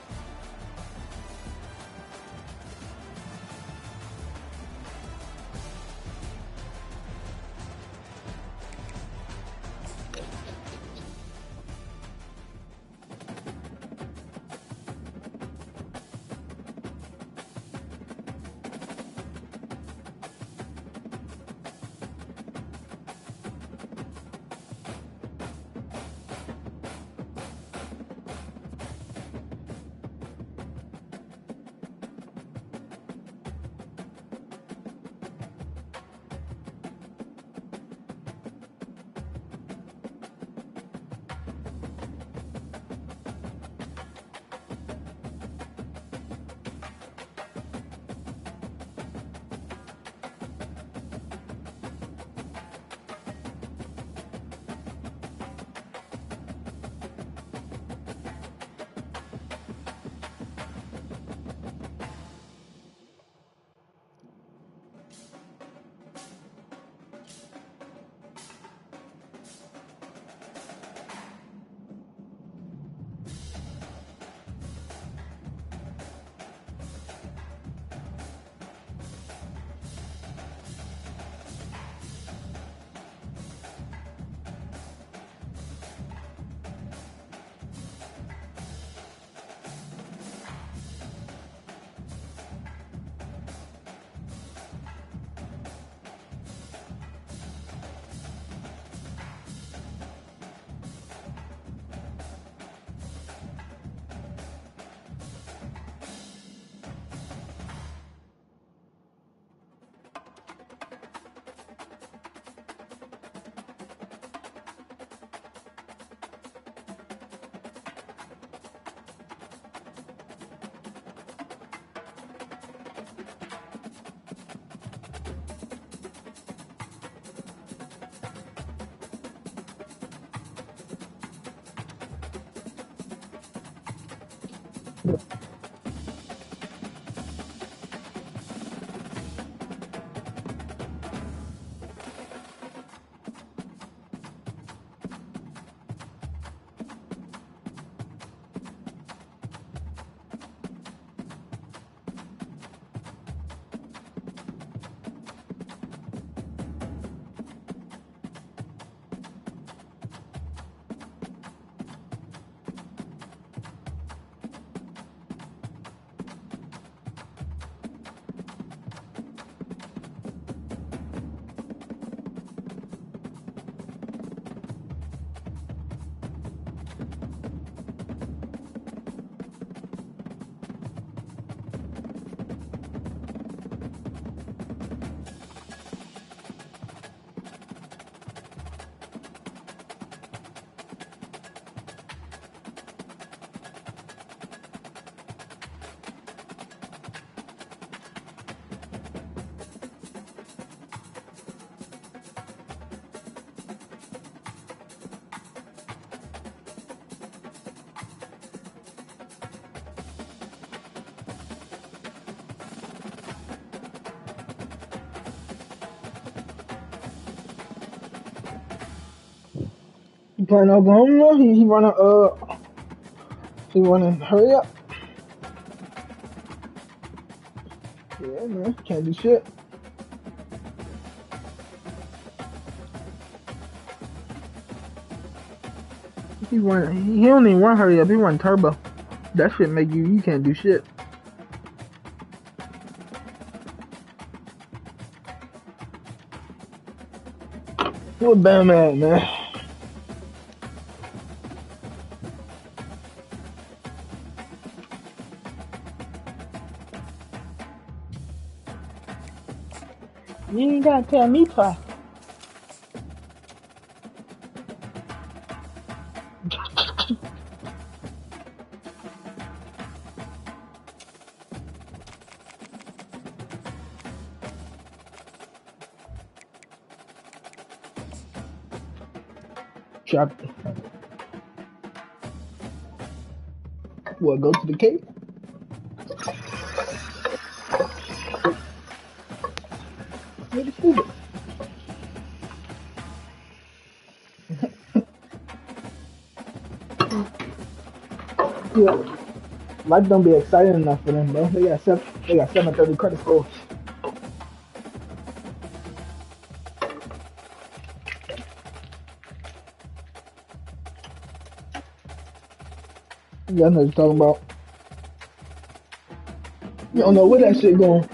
He playing Oklahoma now? He wanna hurry up. Yeah, man, can't do shit. He don't even want to hurry up. He run turbo. That shit make you can't do shit. What Bam at, man? You ain't gotta tell me twice. Chop. What, go to the cave? Nigga stupid. Yeah. Life don't be exciting enough for them, bro. They got 730 credit scores. Y'all know what you're talking about. You don't know where that shit going.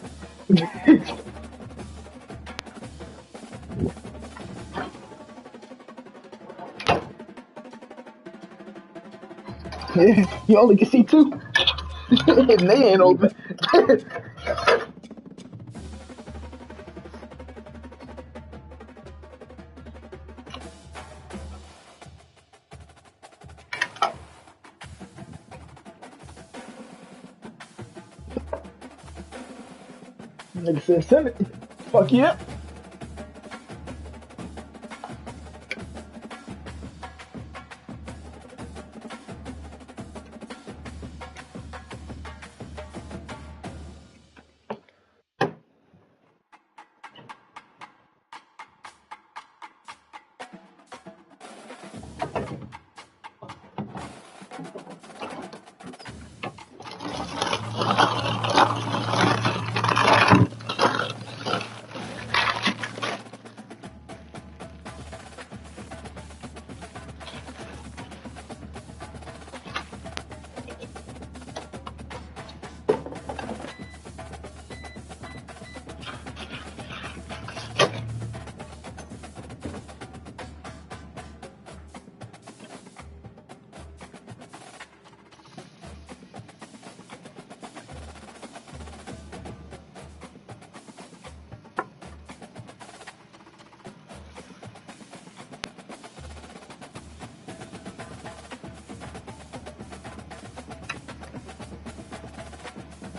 You only can see two. And they ain't open. Nigga said send it. Fuck yeah.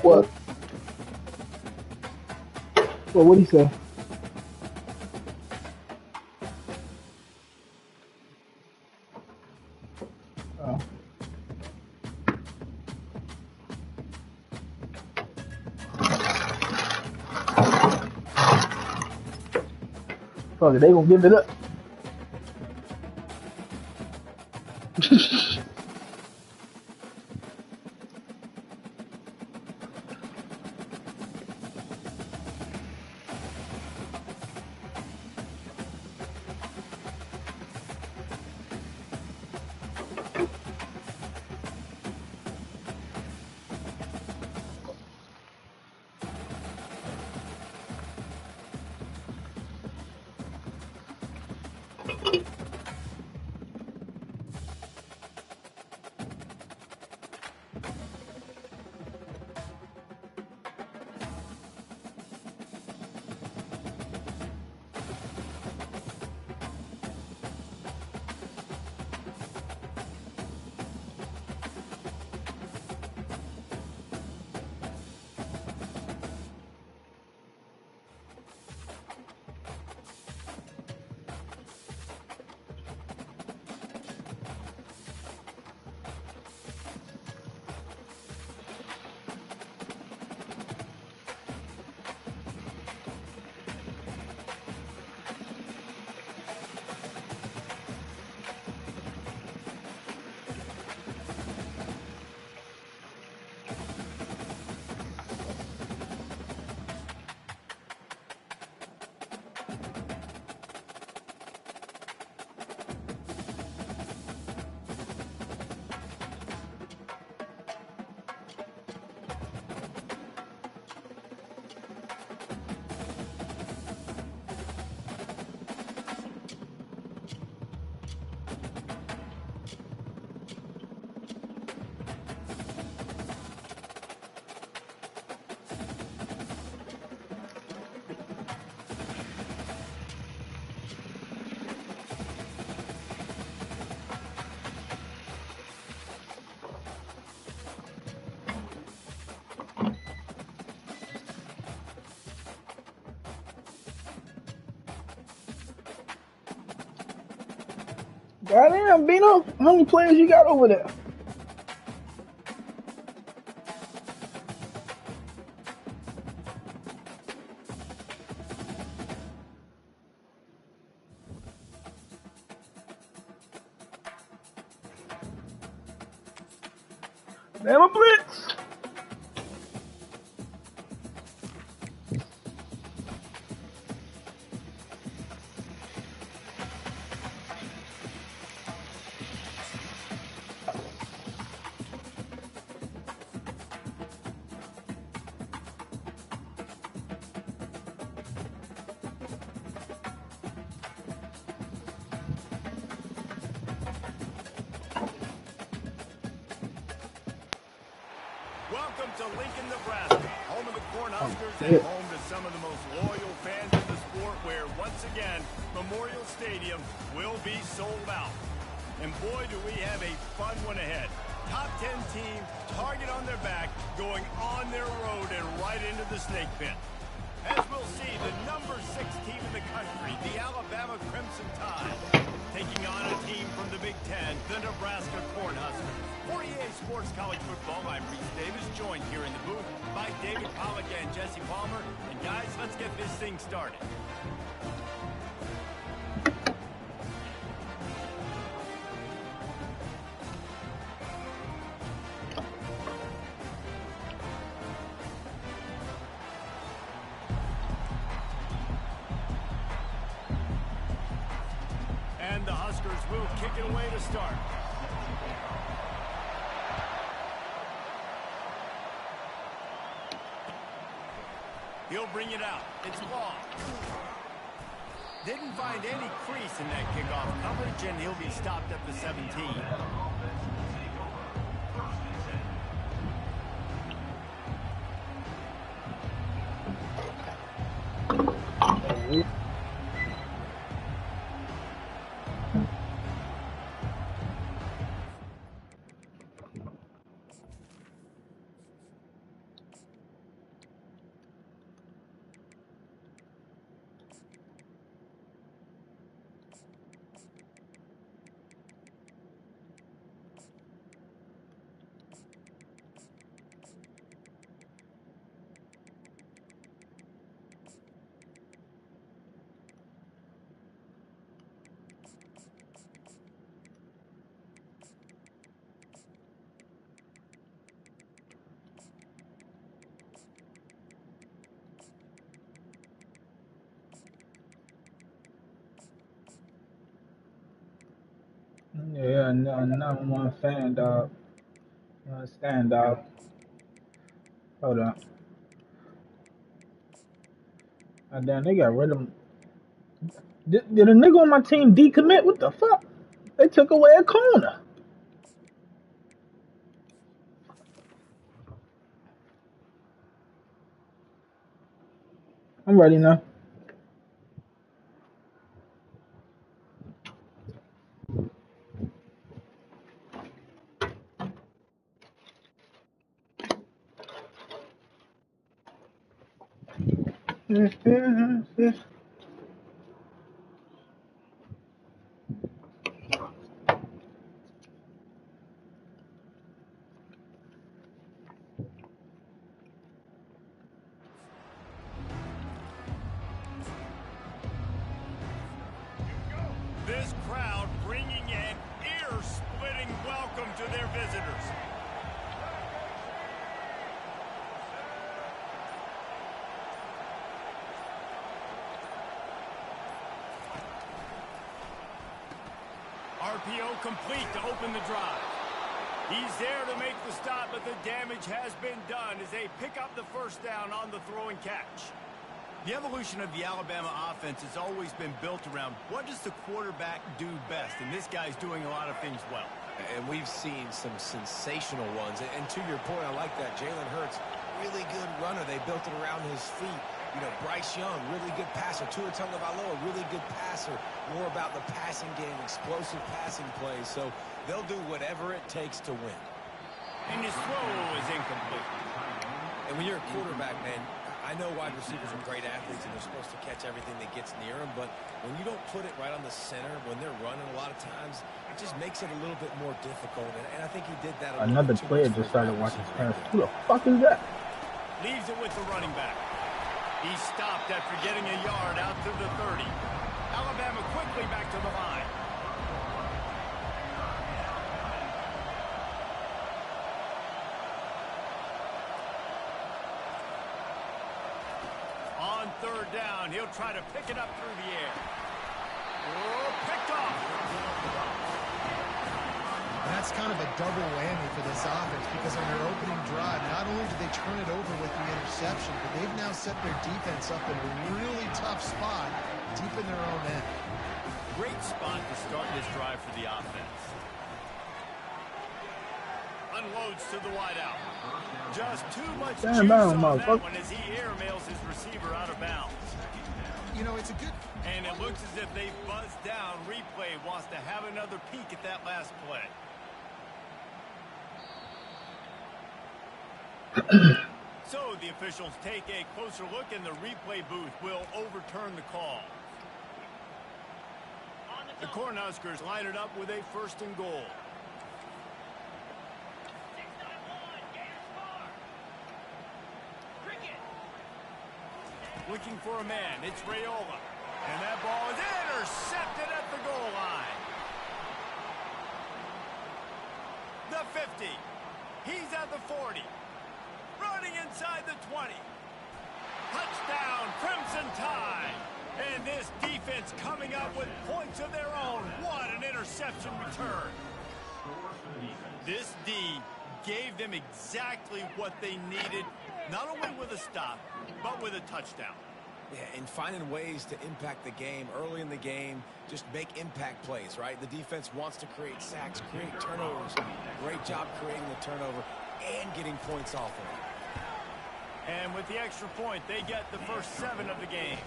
What? Well, what'd he say? Oh. Fuck it, they gonna give it up. Goddamn, Bino, how many players you got over there? Damn, a blitz. Welcome to Lincoln, Nebraska, home of the Cornhuskers and shit. home to some of the most loyal fans in the sport where, once again, Memorial Stadium will be sold out. And boy, do we have a fun one ahead. Top 10 team, target on their back, going on their road and right into the snake pit. As we'll see, the number 6 team in the country, the Alabama Crimson Tide, taking on a team from the Big Ten, the Nebraska Cornhuskers. For EA Sports College Football, I'm Reese Davis, joined here in the booth by David Pollack and Jesse Palmer. And guys, let's get this thing started. And the Huskers will kick it away to start. He'll bring it out. It's long. Didn't find any crease in that kickoff coverage, and he'll be stopped at the 17. Another one fan, dog. You understand, dog? Hold on. Oh, damn, they got rid of him. Did a nigga on my team decommit? What the fuck? They took away a corner. I'm ready now. This crowd bringing an ear-splitting welcome to their visitors. RPO complete to open the drive. He's there to make the stop, but the damage has been done as they pick up the first down on the throw and catch. The evolution of the Alabama offense has always been built around what does the quarterback do best, and this guy's doing a lot of things well. And we've seen some sensational ones. And to your point, I like that. Jalen Hurts, really good runner. They built it around his feet. You know, Bryce Young, really good passer. Tua Tagovailoa, really good passer. More about the passing game, explosive passing plays. So they'll do whatever it takes to win. And his throw is incomplete. And when you're a quarterback, man, I know wide receivers are great athletes and they're supposed to catch everything that gets near them, but when you don't put it right on the center, when they're running a lot of times, it just makes it a little bit more difficult. And I think he did that a Another little too player much just for started wide watching receiver. pass. Who the fuck is that? Leaves it with the running back. He stopped after getting a yard out to the 30. Alabama quickly back to the line. On third down, he'll try to pick it up through the air. Oh, picked off. That's kind of a double whammy for this offense because on their opening drive, not only did they turn it over with the interception, but they've now set their defense up in a really tough spot deep in their own end. Great spot to start this drive for the offense. Unloads to the wideout. Just too much juice on that one as he airmails his receiver out of bounds. You know, it's a good... And it looks as if they buzzed down. Replay wants to have another peek at that last play. So the officials take a closer look and the replay booth will overturn the call. The Cornhuskers line it up with a 1st and goal. Looking for a man, it's Raiola. And that ball is intercepted at the goal line. The 50. He's at the 40. Running inside the 20. Touchdown, Crimson Tide. And this defense coming up with points of their own. What an interception return. This D gave them exactly what they needed, not only with a stop, but with a touchdown. Yeah, and finding ways to impact the game early in the game, just make impact plays, right? The defense wants to create sacks, create turnovers. Great job creating the turnover and getting points off of it. And with the extra point, they get the first 7 of the game.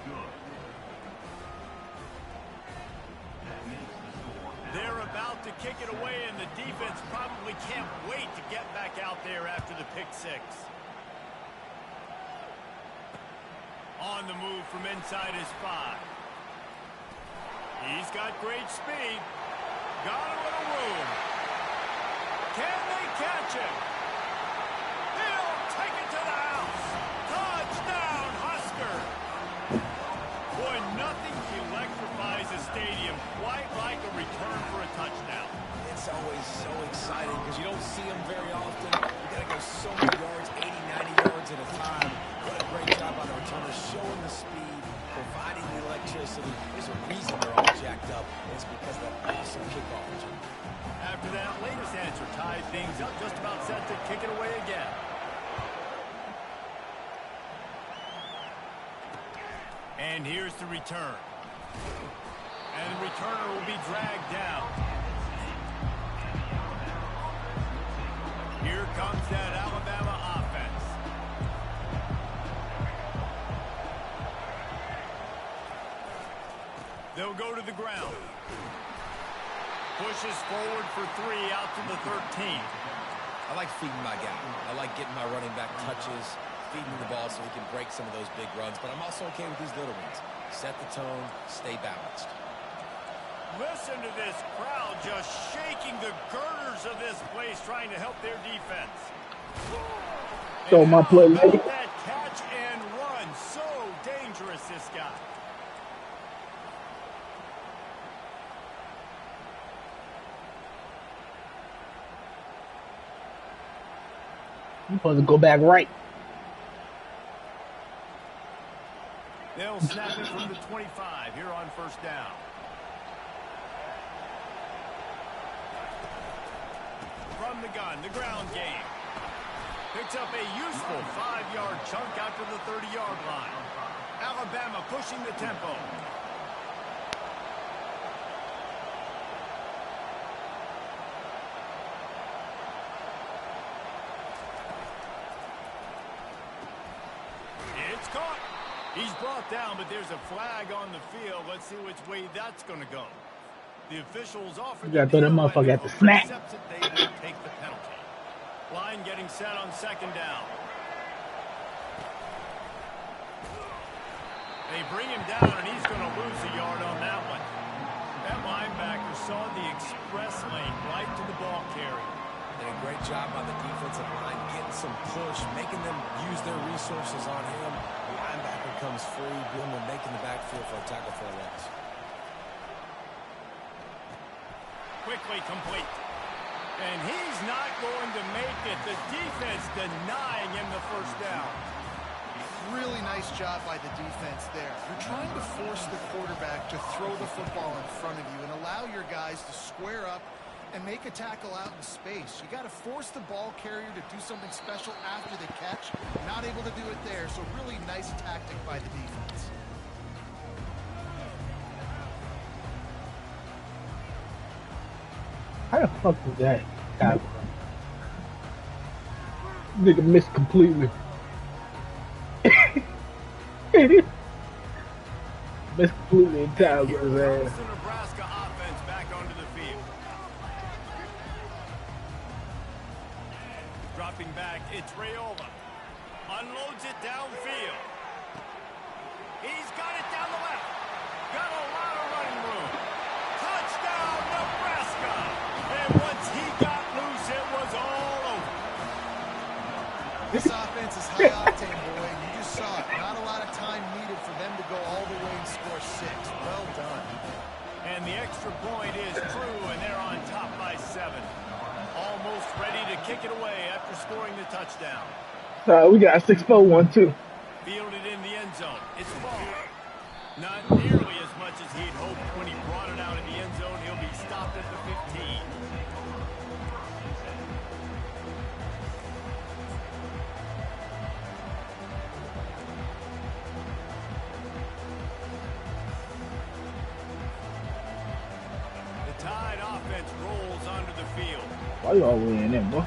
They're about to kick it away, and the defense probably can't wait to get back out there after the pick 6. On the move from inside his 5. He's got great speed. Got a little room. Can they catch him? He'll take it to the house. Touchdown, Husker. Boy, nothing electrifies a stadium quite like a return for a touchdown. It's always so exciting because you don't see them very often. You got to go so many yards, 80, 90 yards at a time. What a great job by the returner, showing the speed, providing the electricity. There's a reason they're all jacked up, and it's because of that awesome kickoff return. After that latest answer tied things up, just about set to kick it away again. And here's the return. And the returner will be dragged down. Here comes that Alabama offense. They'll go to the ground. Pushes forward for 3 out to the 13. I like feeding my guy. I like getting my running back touches, feeding the ball so he can break some of those big runs, but I'm also okay with these little ones. Set the tone, stay balanced. Listen to this crowd just shaking the girders of this place, trying to help their defense. So my play late. That catch and run, so dangerous, this guy. You supposed to go back right. They'll snap it from the 25 here on first down. From the gun, the ground game. Picks up a useful 5-yard chunk out to the 30-yard line. Alabama pushing the tempo. It's caught. He's brought down, but there's a flag on the field. Let's see which way that's going to go. The officials offer You gotta throw that motherfucker at the snap. They will take the penalty. Line getting set on second down. They bring him down, and he's going to lose a yard on that one. That linebacker saw the express lane right to the ball carrier. Did a great job on the defensive line, getting some push, making them use their resources on him. The linebacker comes free, boom, and making the backfield for a tackle for a loss. Quickly complete. And he's not going to make it. The defense denying him the first down. Really nice job by the defense there. You're trying to force the quarterback to throw the football in front of you and allow your guys to square up and make a tackle out in space. You got to force the ball carrier to do something special after the catch. Not able to do it there, so really nice tactic by the defense. How the fuck was that? God. Nigga missed completely. Missed completely in time with his ass. The Nebraska offense back onto the field. Dropping back, it's Rayola. Unloads it downfield. He's got it down the left. Got a lot of running room. Touchdown, Nebraska! And once he got loose, it was all over. This offense is high octane, boy. You just saw it. Not a lot of time needed for them to go all the way and score 6. Well done. And the extra point is true, and they're on top by 7. Almost ready to kick it away after scoring the touchdown. We got 6-4-1-2. Fielded in the end zone. It's ball. Not nearly as much as he'd hoped when he brought it out in the end zone. He'll be stopped at the 15. The Tide offense rolls onto the field. Why you all winning them, boy?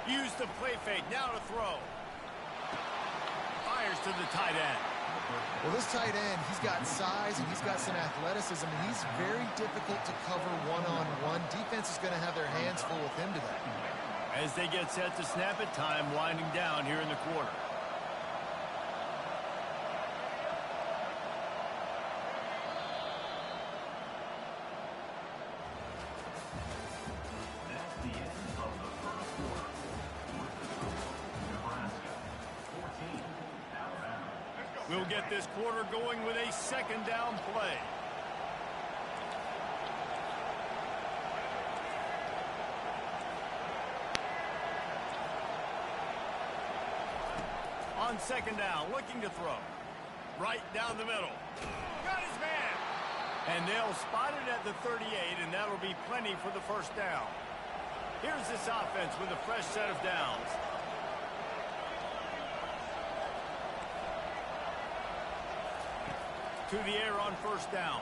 Use the play fake. Now to throw. Fires to the tight end. Well, this tight end, he's got size and he's got some athleticism, and he's very difficult to cover one-on-one. Defense is going to have their hands full with him today. As they get set to snap it, time winding down here in the quarter. That's the end of the first quarter. Nebraska 14, Alabama. We'll get this quarter going with a second down play. On second down, looking to throw. Right down the middle. Got his man. And they'll spot it at the 38, and that'll be plenty for the first down. Here's this offense with a fresh set of downs. To the air on first down.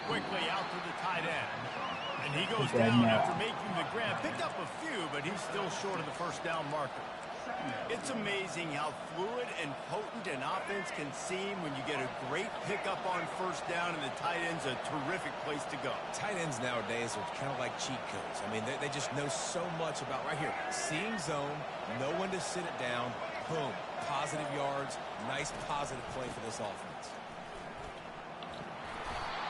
Quickly out to the tight end. And he goes down after making the grab. Picked up a few, but he's still short of the first down marker. It's amazing how fluid and potent an offense can seem when you get a great pickup on first down, and the tight end's a terrific place to go. Tight ends nowadays are kind of like cheat codes. I mean, they just know so much about right here. Seeing zone, know when to sit it down, boom, positive yards, nice positive play for this offense.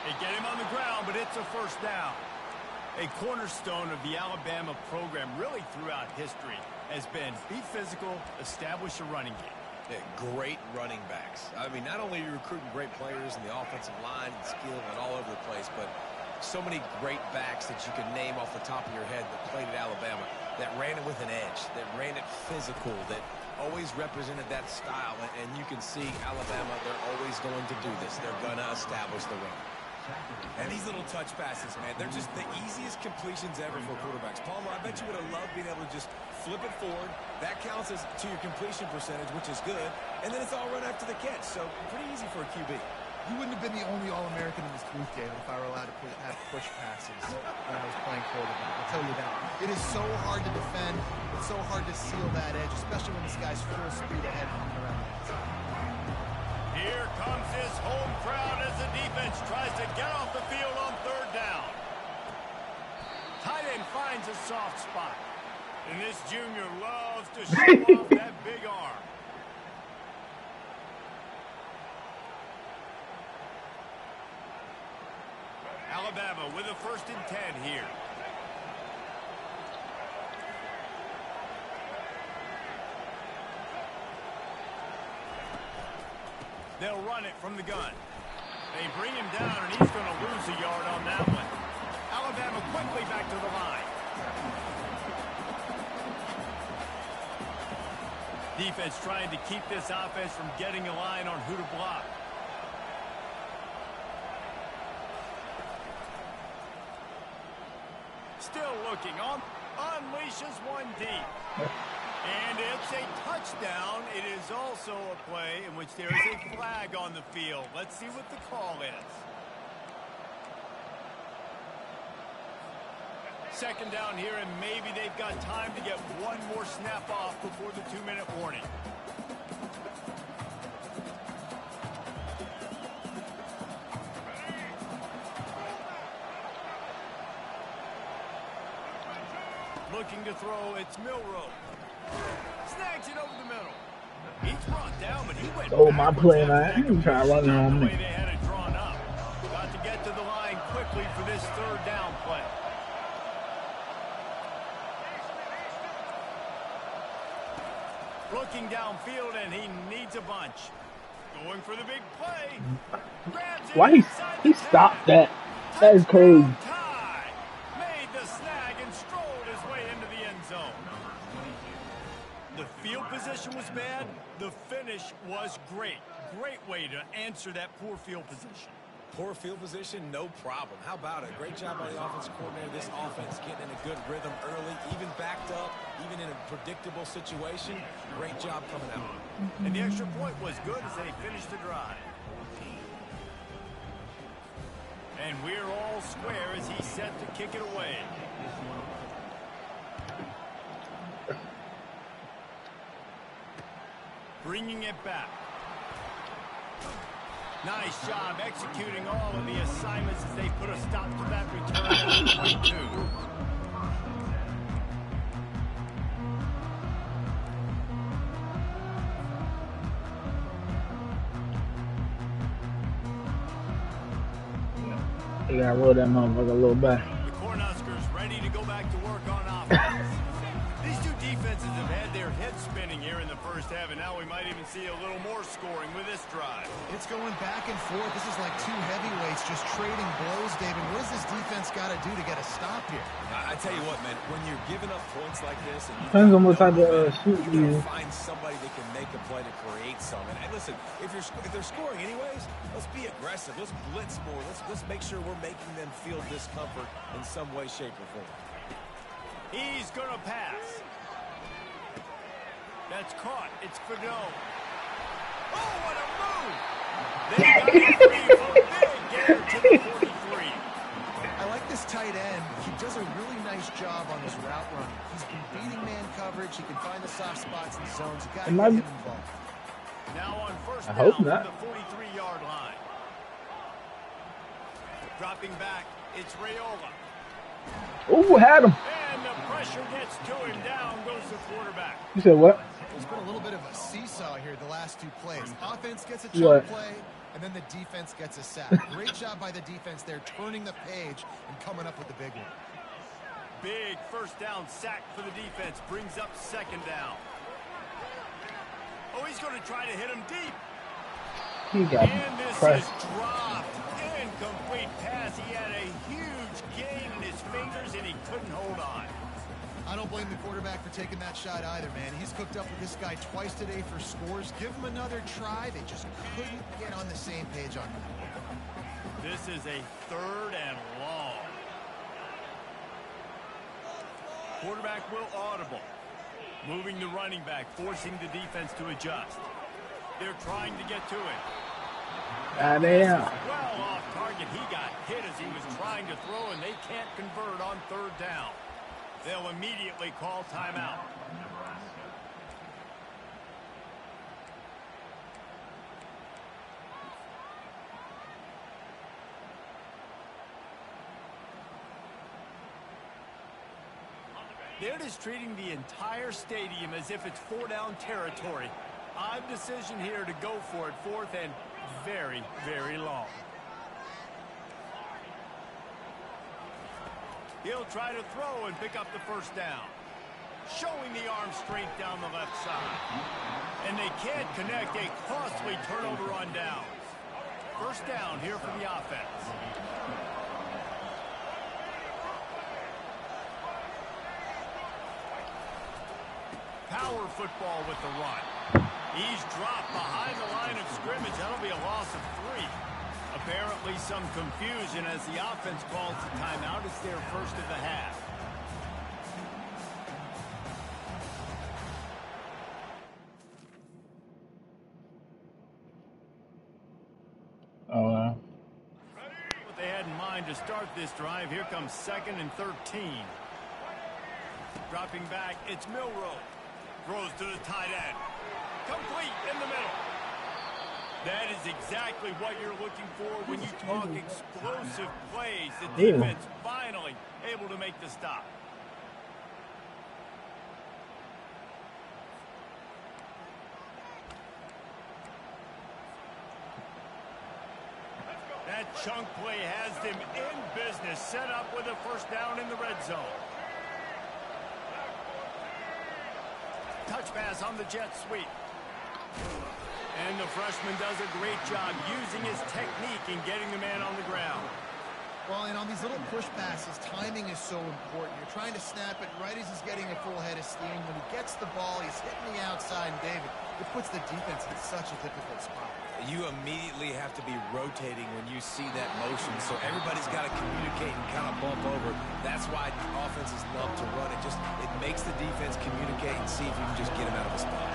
They get him on the ground, but it's a first down. A cornerstone of the Alabama program really throughout history has been be physical, establish a running game. Yeah, great running backs. I mean, not only are you recruiting great players in the offensive line and skill and all over the place, but so many great backs that you can name off the top of your head that played at Alabama, that ran it with an edge, that ran it physical, that always represented that style. And you can see Alabama, they're always going to do this. They're going to establish the run. And these little touch passes, man, they're just the easiest completions ever for quarterbacks. Palmer, I bet you would have loved being able to just flip it forward. That counts as to your completion percentage, which is good. And then it's all run after the catch, so pretty easy for a QB. You wouldn't have been the only All-American in this booth, David, if I were allowed to have push passes when I was playing quarterback. I'll tell you that. It is so hard to defend. It's so hard to seal that edge, especially when this guy's full speed ahead coming around the outside. Here comes his home crowd as the defense tries to get off the field on third down. Tight end finds a soft spot. And this junior loves to show off that big arm. Alabama with a 1st and 10 here. They'll run it from the gun. They bring him down, and he's going to lose a yard on that one. Alabama quickly back to the line. Defense trying to keep this offense from getting a line on who to block. Still looking on. Unleashes one deep. And it's a touchdown. It is also a play in which there is a flag on the field. Let's see what the call is. Second down here, and maybe they've got time to get one more snap off before the 2-minute warning. Looking to throw, it's Milroe. Snags it over the middle. He's brought down, but he went my play, man. You trying to run it on me. They had it drawn up. Got to get to the line quickly for this third down play. Looking downfield, and he needs a bunch. Going for the big play. Grabs it. Why he stopped that? That is crazy. Made the snag and strolled his way into the end zone. The field position was bad. The finish was great. Great way to answer that poor field position. Poor field position, no problem. How about it? Great job by the offensive coordinator. This offense getting in a good rhythm early, even backed up, even in a predictable situation. Great job coming out. And the extra point was good as they finished the drive. And we're all square as he's set to kick it away. Bringing it back. Nice job executing all of the assignments as they put a stop to that return at 22. You gotta roll that motherfucker a little back. The Cornhuskers ready to go back to work on offense. These two defenses have had their heads spinning here in the first half, and now we might even see a little more scoring with this drive. It's going back and forth. This is like two heavyweights just trading blows, David. What does this defense got to do to get a stop here? I tell you what, man, when you're giving up points like this, and you Depends on what type of shoot you find somebody that can make a play. listen, if they're scoring anyways, let's be aggressive. Let's blitz more. Let's make sure we're making them feel discomfort in some way, shape, or form. He's going to pass. That's caught. It's Fano. Oh, what a move! They got it free for a big gain to the 43. I like this tight end. He does a really nice job on his route running. He's been beating man coverage. He can find the soft spots and zones. You got to get him involved. Now on first I down hope from not. the 43-yard line. Dropping back, it's Raiola. Ooh, had him. And the pressure gets to him. Down goes the quarterback. You said what? There's been a little bit of a seesaw here the last two plays. Offense gets a chunk play, and then the defense gets a sack. Great job by the defense there, turning the page and coming up with the big one. Big first down sack for the defense. Brings up second down. Oh, he's going to try to hit him deep. He got And this pressed. is dropped. Incomplete pass. He had a huge gain in his fingers, and he couldn't hold on. I don't blame the quarterback for taking that shot either, man. He's cooked up with this guy twice today for scores. Give him another try. They just couldn't get on the same page on that. This is a third and long. Quarterback will audible. Moving the running back, forcing the defense to adjust. They're trying to get to it. Damn. Well off target. He got hit as he was trying to throw, and they can't convert on third down. They'll immediately call timeout. They're just treating the entire stadium as if it's four-down territory. Odd decision here to go for it, fourth and very, very long. He'll try to throw and pick up the first down. Showing the arm strength down the left side. And they can't connect, a costly turnover on downs. First down here for the offense. Power football with the run. He's dropped behind the line of scrimmage. That'll be a loss of 3. Apparently some confusion as the offense calls the timeout. It's their first of the half. What they had in mind to start this drive. Here comes 2nd and 13. Dropping back, it's Milroe. Throws to the tight end. Complete in the middle. That is exactly what you're looking for when you talk explosive plays. The defense finally able to make the stop. That chunk play has them in business. Set up with a first down in the red zone. Touch pass on the jet sweep. And the freshman does a great job using his technique and getting the man on the ground. Well, and on these little push passes, timing is so important. You're trying to snap it right as he's getting a full head of steam. When he gets the ball, he's hitting the outside, and David, it puts the defense in such a difficult spot. You immediately have to be rotating when you see that motion, so everybody's got to communicate and kind of bump over. That's why offenses love to run. It makes the defense communicate and see if you can just get him out of the spot.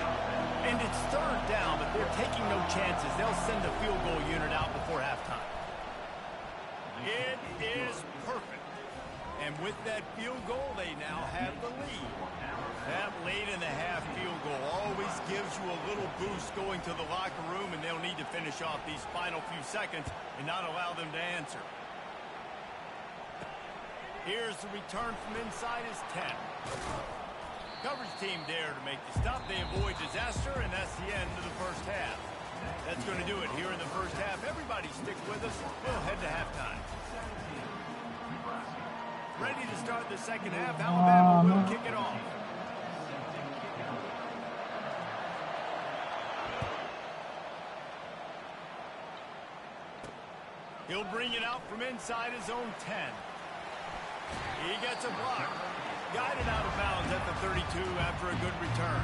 And it's third down, but they're taking no chances. They'll send the field goal unit out before halftime. It is perfect. And with that field goal, they now have the lead. That late in the half field goal always gives you a little boost going to the locker room, and they'll need to finish off these final few seconds and not allow them to answer. Here's the return from inside his 10. Coverage team there to make the stop. They avoid disaster, and that's the end of the first half. That's going to do it here in the first half. Everybody stick with us. We'll head to halftime. Ready to start the second half. Alabama will kick it off. He'll bring it out from inside his own 10. He gets a block. Guided out of bounds at the 32 after a good return.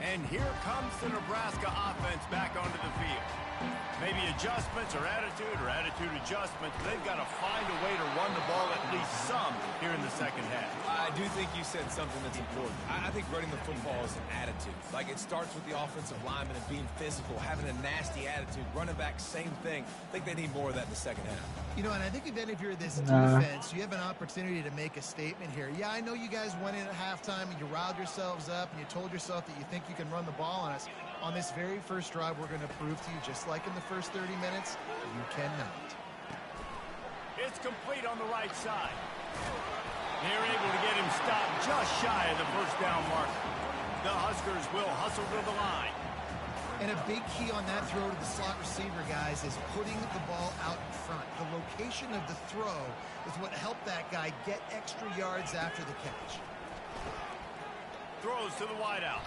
And here comes the Nebraska offense back onto the field. Maybe adjustments or attitude adjustments. They've got to find a way to run the ball at least some here in the second half. I do think you said something that's important. I think running the football is an attitude. Like, it starts with the offensive lineman and being physical, having a nasty attitude. Running back, same thing. I think they need more of that in the second half. You know, and I think even if you're this defense, you have an opportunity to make a statement here. Yeah, I know you guys went in at halftime and you riled yourselves up and you told yourself that you think you can run the ball on us. On this very first drive, we're going to prove to you, just like in the first 30 minutes, you cannot. It's complete on the right side. They're able to get him stopped just shy of the first down marker. The Huskers will hustle to the line. And a big key on that throw to the slot receiver, guys, is putting the ball out in front. The location of the throw is what helped that guy get extra yards after the catch. Throws to the wideout.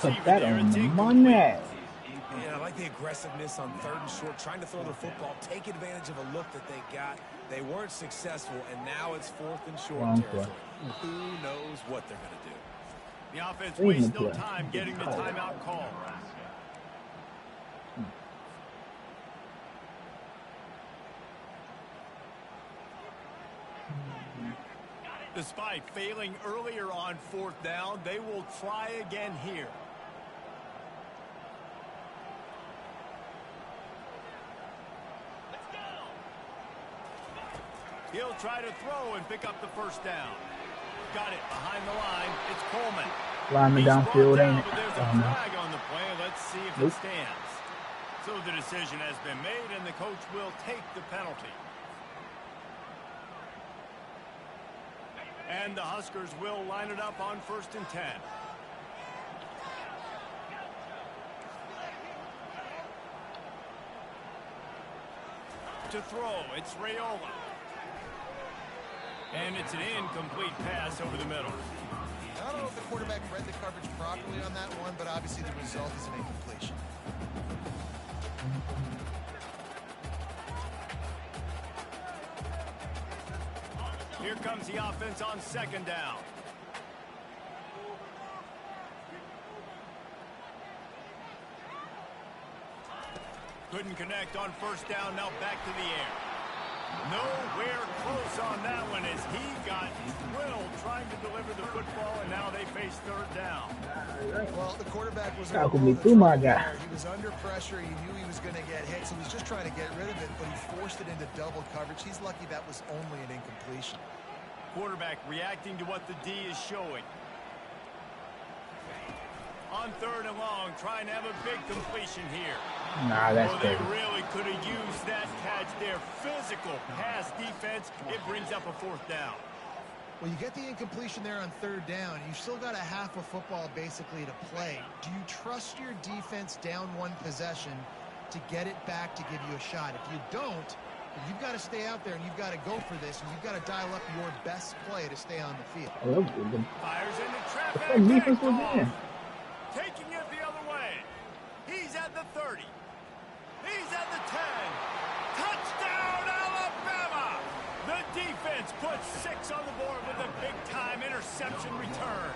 Put that on money. Yeah, I like the aggressiveness on 3rd and short, trying to throw the football, take advantage of a look that they got. They weren't successful, and now it's 4th and short territory. Who knows what they're going to do? The offense wastes no time getting the timeout call. Despite failing earlier on 4th down, they will try again here. He'll try to throw and pick up the first down. Got it behind the line. It's Coleman. Lineman downfield, ain't it? But there's a flag on the play. Let's see if it stands. So the decision has been made, and the coach will take the penalty. And the Huskers will line it up on 1st and 10. To throw, it's Raiola. And it's an incomplete pass over the middle. I don't know if the quarterback read the coverage properly on that one, but obviously the result is an incompletion. Here comes the offense on 2nd down. Couldn't connect on 1st down, now back to the air. Nowhere close on that one as he got drilled trying to deliver the football, and now they face 3rd down. Well, the quarterback was He was under pressure. He knew he was going to get hit, so he was just trying to get rid of it, but he forced it into double coverage. He's lucky that was only an incompletion. Quarterback reacting to what the D is showing. On 3rd and long, trying to have a big completion here. Nah, that's they crazy. really could have used that catch there. Physical pass defense. It brings up a 4th down. Well, you get the incompletion there on 3rd down. You still got a half a football basically to play. Do you trust your defense down 1 possession to get it back to give you a shot? If you don't, you've got to stay out there and you've got to go for this, and you've got to dial up your best play to stay on the field. Fires into traffic. Defense was in. Taking it the other way. He's at the 30. He's at the 10. Touchdown, Alabama! The defense puts 6 on the board with a big-time interception return.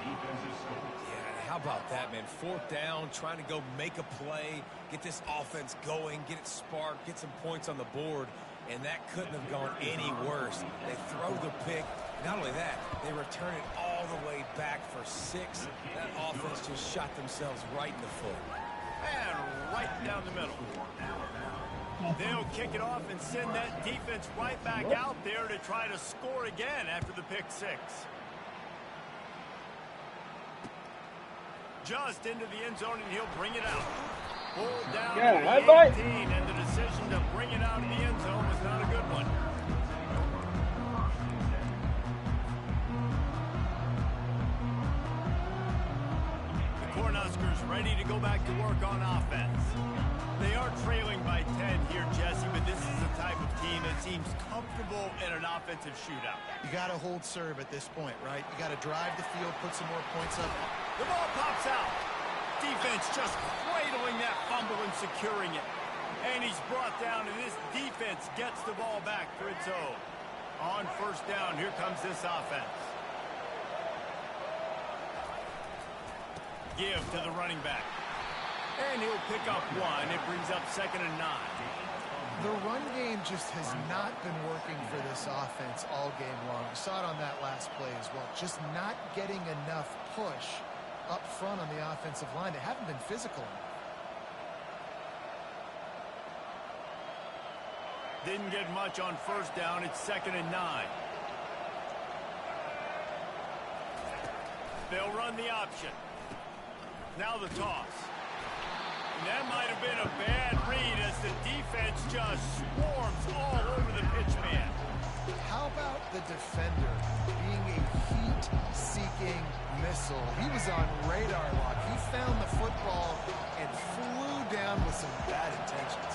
Yeah, how about that, man? 4th down, trying to go make a play, get this offense going, get it sparked, get some points on the board, and that couldn't have gone any worse. They throw the pick. Not only that, they return it all the way back for 6. That offense just shot themselves right in the foot. And right down the middle. They'll kick it off and send that defense right back out there to try to score again after the pick 6. Just into the end zone, and he'll bring it out. Pulled down to the 18, and the decision to bring it out of the end zone was not a good one. Cornhuskers ready to go back to work on offense. They are trailing by 10 here, Jesse, but this is the type of team that seems comfortable in an offensive shootout. You got to hold serve at this point, right? You got to drive the field, put some more points up. The ball pops out. Defense just cradling that fumble and securing it. And he's brought down, and this defense gets the ball back for its own. On 1st down, here comes this offense. give to the running back. And he'll pick up one. It brings up 2nd and 9. The run game just has not been working for this offense all game long. You saw it on that last play as well. Just not getting enough push up front on the offensive line. They haven't been physical enough. Didn't get much on 1st down. It's 2nd and 9. They'll run the option. Now the toss. And that might have been a bad read as the defense just swarms all over the pitch man. How about the defender being a heat-seeking missile? He was on radar lock. He found the football and flew down with some bad intentions.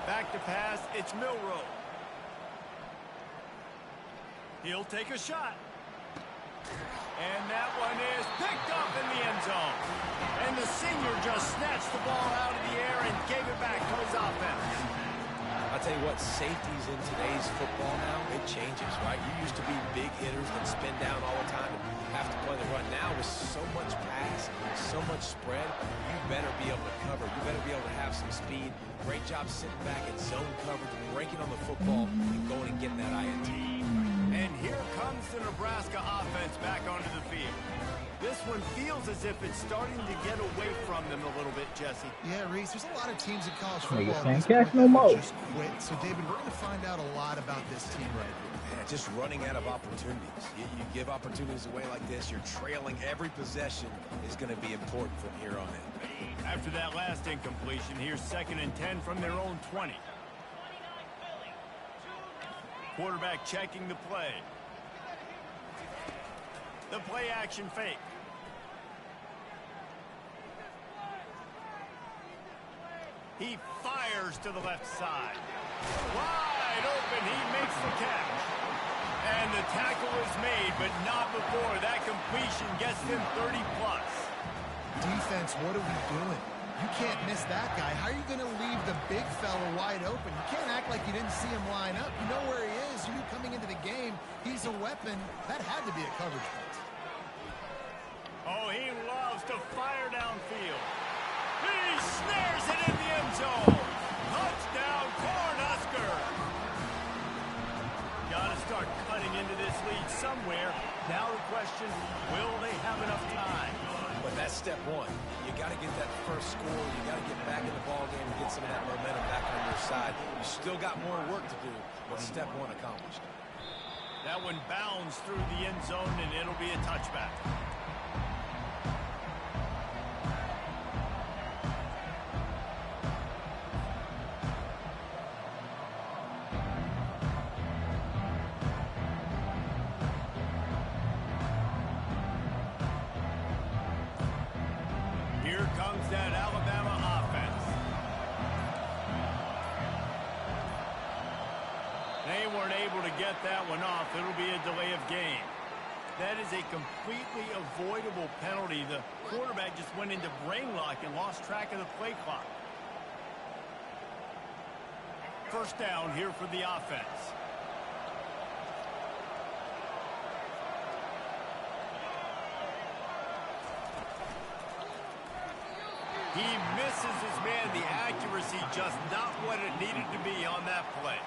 Back to pass, it's Milroe. He'll take a shot. And that one is picked up in the end zone. And the senior just snatched the ball out of the air and gave it back to his offense. I'll tell you what, safeties in today's football now, it changes, right? You used to be big hitters that spin down all the time and have to play the run. Now with so much pass, so much spread, you better be able to cover. You better be able to have some speed. Great job sitting back in zone coverage, breaking on the football, and going and getting that INT. And here comes the Nebraska offense back onto the field. This one feels as if it's starting to get away from them a little bit, Jesse. Yeah, Reese, there's a lot of teams in college Niggas football can't catch no more. just quit. So, David, we're going to find out a lot about this team right here. Yeah, just running out of opportunities. You give opportunities away like this, you're trailing every possession is going to be important from here on in. After that last incompletion, here's 2nd and 10 from their own 20. Quarterback checking the play. The play action fake. He fires to the left side. Wide open, he makes the catch. And the tackle is made, but not before that completion gets them 30+. Defense, what are we doing? You can't miss that guy. How are you going to leave the big fella wide open? You can't act like you didn't see him line up. You know where he is. You knew coming into the game, he's a weapon. That had to be a coverage point. Oh, he loves to fire downfield. He snares it in the end zone. Touchdown, Cornhusker. Got to start cutting into this lead somewhere. Now the question, will they have enough time? But that's step one. You got to get that first score. You got to get back in the ball game and get some of that momentum back on your side. You still got more work to do, but step one accomplished. That one bounds through the end zone, and it'll be a touchback. Here comes that Alabama offense. They weren't able to get that one off. It'll be a delay of game. That is a completely avoidable penalty. The quarterback just went into brain lock and lost track of the play clock. 1st down here for the offense. He misses his man. The accuracy just not what it needed to be on that play.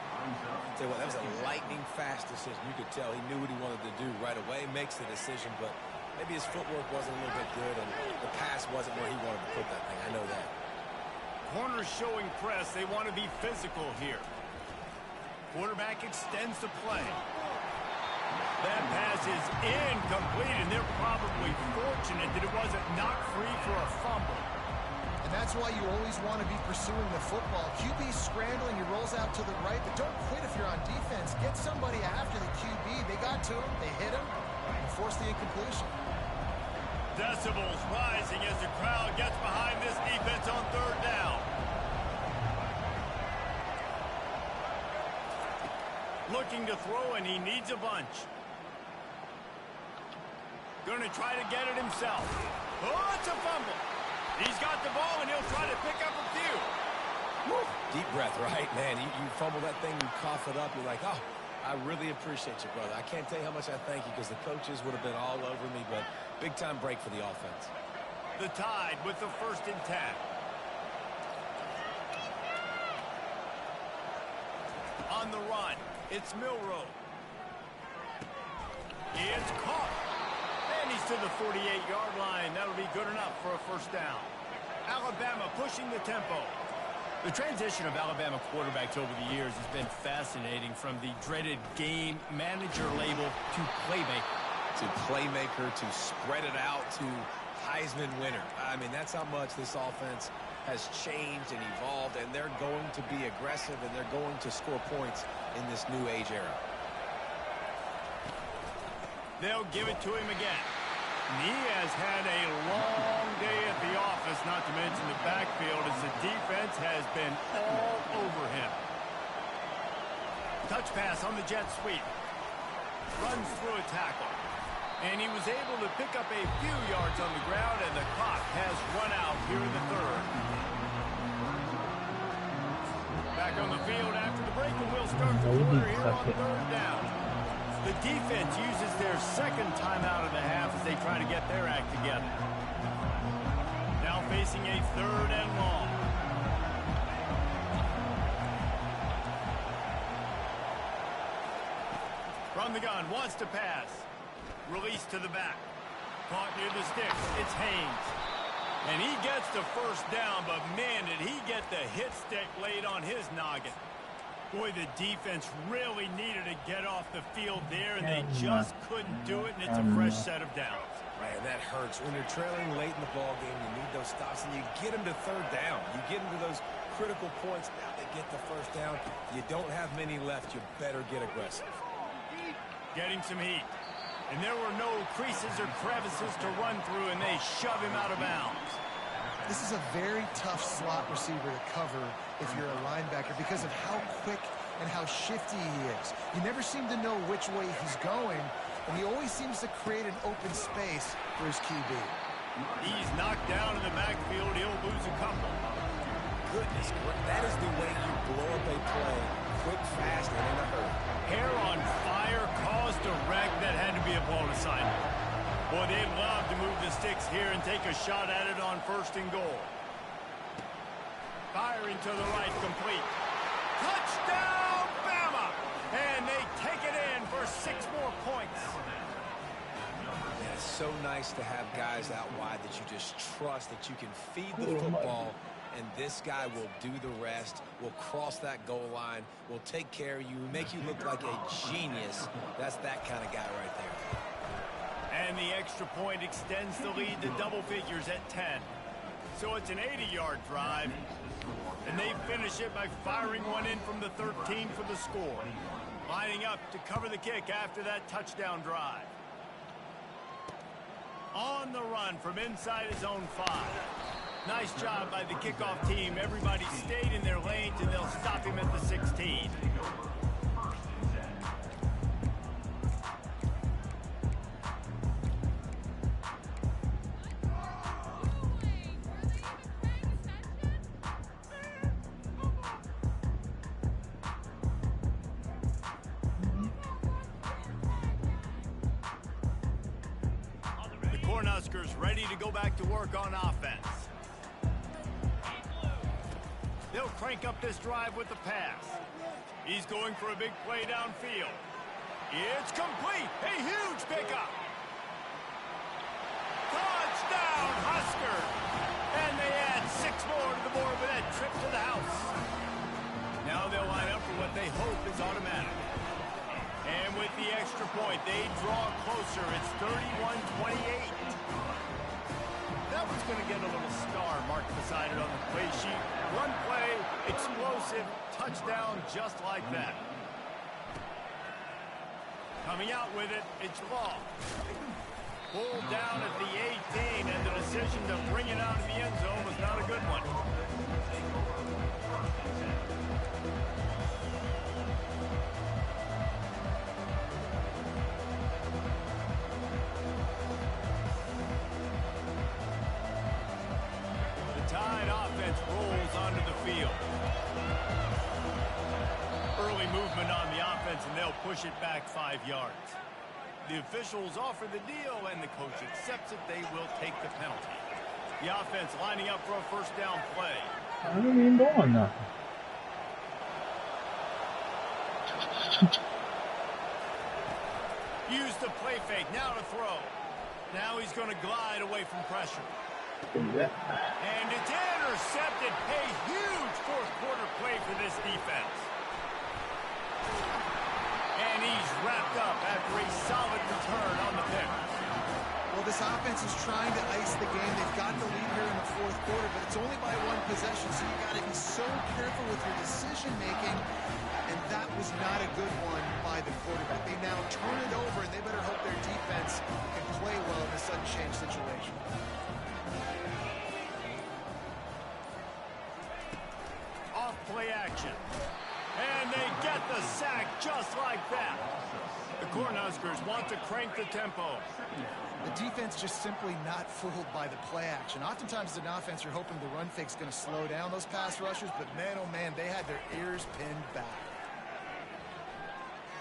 Tell you what, that was a lightning-fast decision. You could tell he knew what he wanted to do right away, makes the decision, but maybe his footwork wasn't a little bit good, and the pass wasn't where he wanted to put that thing. I know that. Corners showing press. They want to be physical here. Quarterback extends the play. That pass is incomplete, and they're probably fortunate that it wasn't knocked free for a fumble. And that's why you always want to be pursuing the football. QB's scrambling, he rolls out to the right, but don't quit if you're on defense. Get somebody after the QB. They got to him, they hit him, and forced the incompletion. Decibels rising as the crowd gets behind this defense on 3rd down. Looking to throw, and he needs a bunch. Going to try to get it himself. Oh, it's a fumble. He's got the ball, and he'll try to pick up a few. Woo. Deep breath, right? Man, you fumble that thing, you cough it up, you're like, oh, I really appreciate you, brother. I can't tell you how much I thank you because the coaches would have been all over me, but big-time break for the offense. The Tide with the 1st and 10. On the run, it's Milroe. It's caught. And he's to the 48-yard line. That'll be good enough for a 1st down. Alabama pushing the tempo. The transition of Alabama quarterbacks over the years has been fascinating, from the dreaded game manager label to playmaker. To playmaker, to spread it out, to Heisman winner. I mean, that's how much this offense has changed and evolved, and they're going to be aggressive, and they're going to score points in this new age era. They'll give it to him again. And he has had a long day at the office, not to mention the backfield, as the defense has been all over him. Touch pass on the jet sweep. Runs through a tackle. And he was able to pick up a few yards on the ground, and the clock has run out here in the 3rd. Back on the field after the break, and we'll start the quarter here on 3rd down. The defense uses their 2nd timeout of the half as they try to get their act together. Now facing a 3rd and long. From the gun, wants to pass. Release to the back. Caught near the sticks. It's Haynes. And he gets the 1st down, but man, did he get the hit stick laid on his noggin. Boy, the defense really needed to get off the field there, and they just couldn't do it, and it's a fresh set of downs. Man, that hurts. When you're trailing late in the ball game, you need those stops, and you get them to 3rd down. You get them to those critical points. Now they get the 1st down. You don't have many left. You better get aggressive. Getting some heat. And there were no creases or crevices to run through, and they shove him out of bounds. This is a very tough slot receiver to cover if you're a linebacker because of how quick and how shifty he is. You never seem to know which way he's going, and he always seems to create an open space for his QB. He's knocked down in the backfield. He'll lose a couple. Goodness, that is the way you blow up a play quick, fast, and in a hurry. Hair on fire, caused a wreck. That had to be a blown assignment. Boy, they'd love to move the sticks here and take a shot at it on 1st and goal. Firing to the right, complete. Touchdown, Bama! And they take it in for 6 more points. Yeah, it's so nice to have guys out wide that you just trust that you can feed the football, and this guy will do the rest, will cross that goal line, will take care of you, make you look like a genius. That's that kind of guy right there. And the extra point extends the lead to double figures at 10. So it's an 80-yard drive. And they finish it by firing one in from the 13 for the score. Lining up to cover the kick after that touchdown drive. On the run from inside his own 5. Nice job by the kickoff team. Everybody stayed in their lanes, and they'll stop him at the 16. The Cornhuskers ready to go back to work on offense. They'll crank up this drive with the pass. He's going for a big play downfield. It's complete. A huge pickup. Touchdown, Huskers. And they add 6 more to the board with that trip to the house. Now they'll line up for what they hope is automatic. And with the extra point, they draw closer. It's 31-28. That one's going to get a little star marked beside it on the play sheet. One play, explosive, touchdown just like that. Coming out with it, it's Law. Pulled down at the 18, and the decision to bring it out of the end zone was not a good one. Tide offense rolls onto the field. Early movement on the offense. offense, and they'll push it back 5 yards. The officials offer the deal, and the coach accepts it. They will take the penalty. The offense lining up for a first down play. I ain't even doing nothing. Use the play fake. Now to throw. Now he's going to glide away from pressure. And it's intercepted. A huge fourth quarter play for this defense. And he's wrapped up after a solid return on the pick. Well, this offense is trying to ice the game. They've got the lead here in the fourth quarter, but it's only by 1 possession, so you got to be so careful with your decision-making. And that was not a good one by the quarterback. They now turn it over, and they better hope their defense can play well in a sudden change situation. Off play action. And they get the sack just like that. The Cornhuskers want to crank the tempo. The defense just simply not fooled by the play action. Oftentimes as an offense, you're hoping the run fake's going to slow down those pass rushers, but man, oh man, they had their ears pinned back.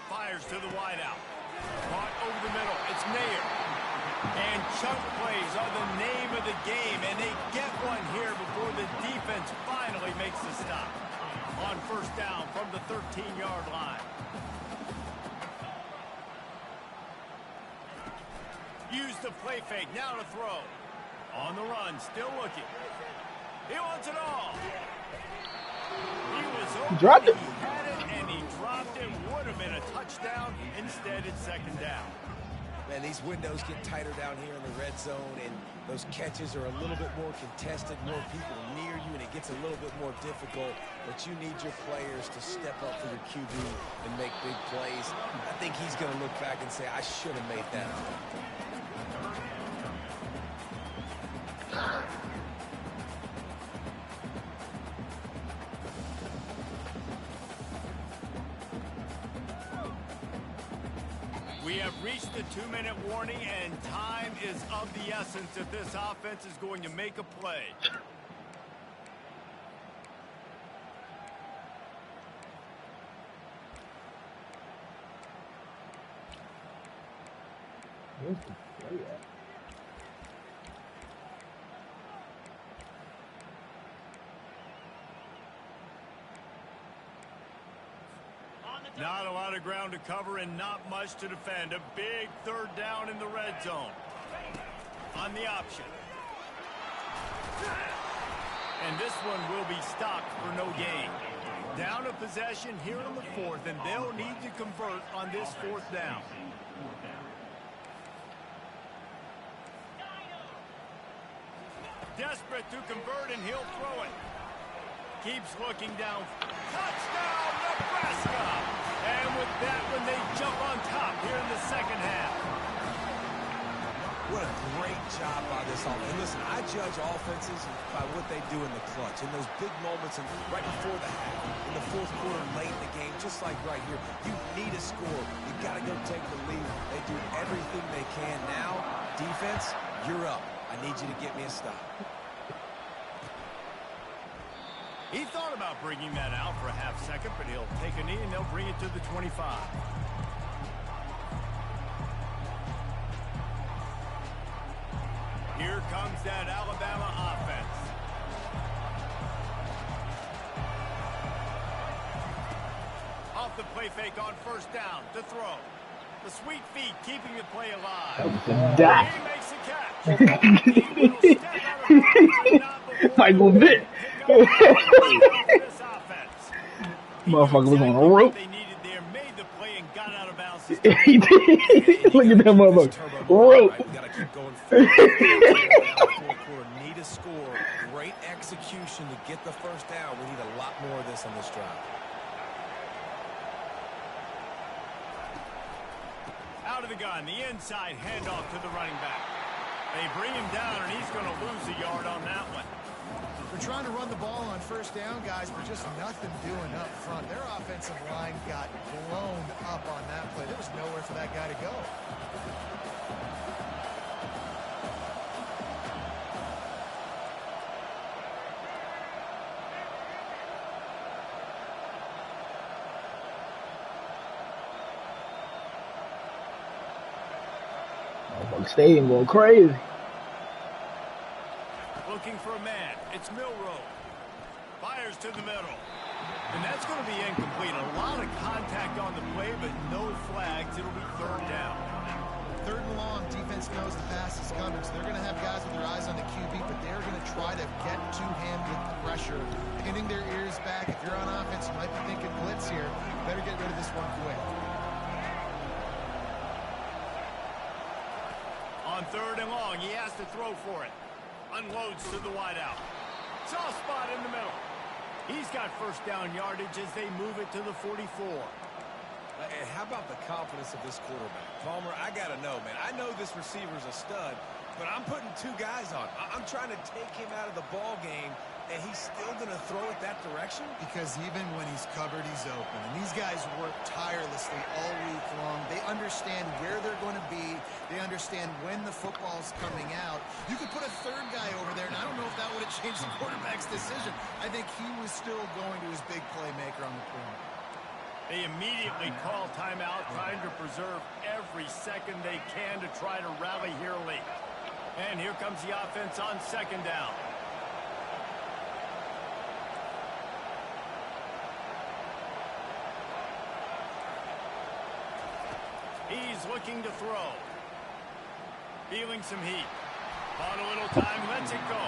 Fires to the wideout. Caught over the middle. It's Ncaa. And chunk plays are the name of the game, and they get one here before the defense finally makes the stop. On first down from the 13-yard line. Use the play fake. Now to throw. On the run. Still looking. He wants it all. He was open. Dropped it. He had it, and he dropped it. Would have been a touchdown. Instead, it's second down. Man, these windows get tighter down here in the red zone, and those catches are a little bit more contested, more people near you, and it gets a little bit more difficult. But you need your players to step up for your QB and make big plays. I think he's going to look back and say, I should have made that. We have reached the 2-minute warning, and time is of the essence if this offense is going to make a play. Where's the play at? Not a lot of ground to cover and not much to defend. A big third down in the red zone. On the option. And this one will be stopped for no gain. Down a possession here in the fourth, and they'll need to convert on this fourth down. Desperate to convert, and he'll throw it. Keeps looking down. Touchdown, Nebraska! And with that one, they jump on top here in the second half. What a great job by this offense. And listen, I judge offenses by what they do in the clutch. In those big moments and right before the half, in the fourth quarter, late in the game, just like right here. You need a score. You got to go take the lead. They do everything they can. Now, defense, you're up. I need you to get me a stop. He thought about bringing that out for a half second, but he'll take a knee and they'll bring it to the 25. Here comes that Alabama offense. Off the play fake on first down to throw. The sweet feet keeping the play alive. Die. He makes the catch. He will step out of bounds, but not before Michael Vick. this offense. Motherfucker was on a rope. They needed there, made the play, and got out of bounds. He did. Look at that motherfucker. Rope. We got to keep going forward. Need a score. Great execution to get the first down. We need a lot more of this on this drive. Out of the gun, the inside handoff to the running back. They bring him down, and he's going to lose a yard on that one. They're trying to run the ball on first down, guys, but just nothing doing up front. Their offensive line got blown up on that play. There was nowhere for that guy to go. The stadium going crazy. Looking for a man. It's Milrow. Fires to the middle. And that's going to be incomplete. A lot of contact on the play, but no flags. It'll be third down. Third and long, defense knows the pass is coming, so they're going to have guys with their eyes on the QB, but they're going to try to get to him with the pressure, pinning their ears back. If you're on offense, you might be thinking blitz here. Better get rid of this one quick. On third and long, he has to throw for it. Unloads to the wideout. Soft spot in the middle. He's got first down yardage as they move it to the 44. And how about the confidence of this quarterback? Palmer, I got to know, man. I know this receiver's a stud, but I'm putting two guys on. I'm trying to take him out of the ball game, and he's still going to throw it that direction? Because even when he's covered, he's open. And these guys work tirelessly all week long. They understand where they're going to be. They understand when the football's coming out. You could put a third guy over there, and I don't know if that would have changed the quarterback's decision. I think he was still going to his big playmaker on the corner. They immediately call timeout, trying to preserve every second they can to try to rally here late. And here comes the offense on second down. He's looking to throw. Feeling some heat. On a little time, lets it go.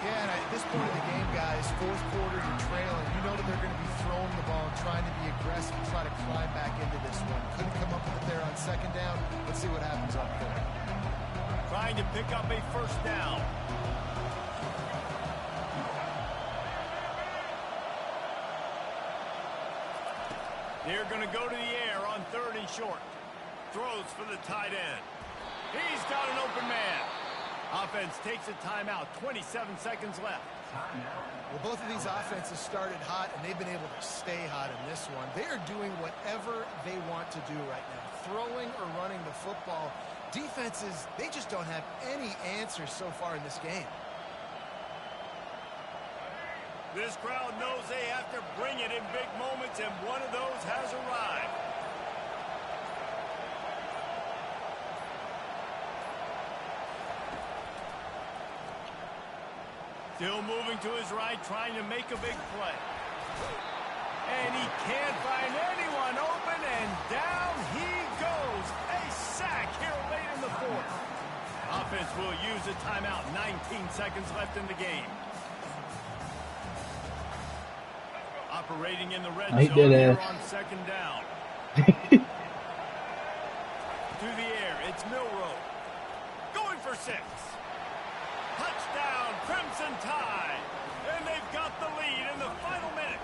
Yeah, and at this point of the game, guys, fourth quarter, you're trailing. You know that they're going to be throwing the ball and trying to be aggressive and try to climb back into this one. Couldn't come up with it there on second down. Let's see what happens on third. Trying to pick up a first down. They're going to go to the air on third and short. Throws for the tight end. He's got an open man. Offense takes a timeout. 27 seconds left. Well, both of these offenses started hot, and they've been able to stay hot in this one. They are doing whatever they want to do right now, throwing or running the football. Defenses, they just don't have any answers so far in this game. This crowd knows they have to bring it in big moments, and one of those has arrived. Still moving to his right, trying to make a big play. And he can't find anyone open, and down he goes. A sack here late in the fourth. Offense will use a timeout. 19 seconds left in the game. Operating in the red zone here on second down. To the air, it's Milrow. Going for 6. Touchdown, Crimson Tide. And they've got the lead in the final minute.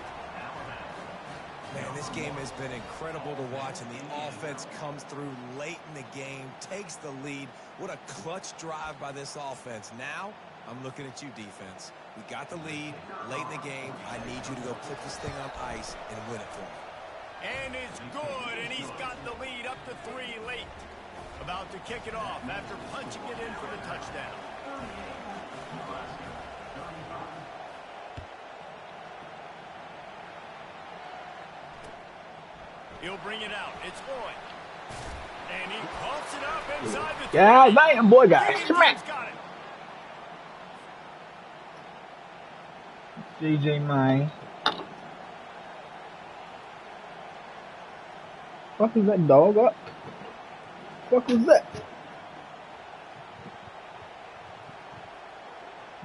Man, this game has been incredible to watch, and the offense comes through late in the game, takes the lead. What a clutch drive by this offense. Now, I'm looking at you, defense. We got the lead late in the game. I need you to go put this thing on ice and win it for me. And it's good, and he's got the lead up to 3 late. About to kick it off after punching it in for the touchdown. He'll bring it out. It's Lloyd. And he pumps it up inside the... Yeah, damn, boy, got smacked. DJ Mine. Fuck is that dog up? Fuck was that?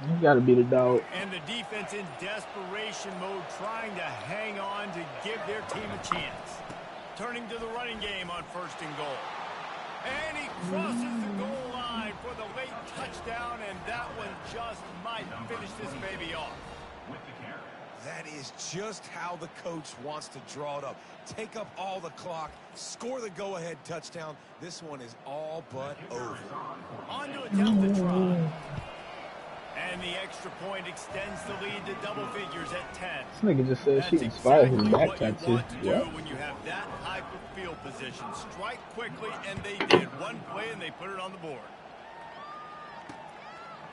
You gotta be the dog. And the defense in desperation mode, trying to hang on to give their team a chance. Turning to the running game on first and goal. And he crosses the goal line for the late touchdown, and that one just might finish this baby off. That is just how the coach wants to draw it up. Take up all the clock, score the go-ahead touchdown. This one is all but over. On to attempt the try. And the extra point extends the lead to double figures at 10. This nigga just said she inspired his back tattoo. Yeah. When you have that type of field position, strike quickly, and they did. One play, and they put it on the board.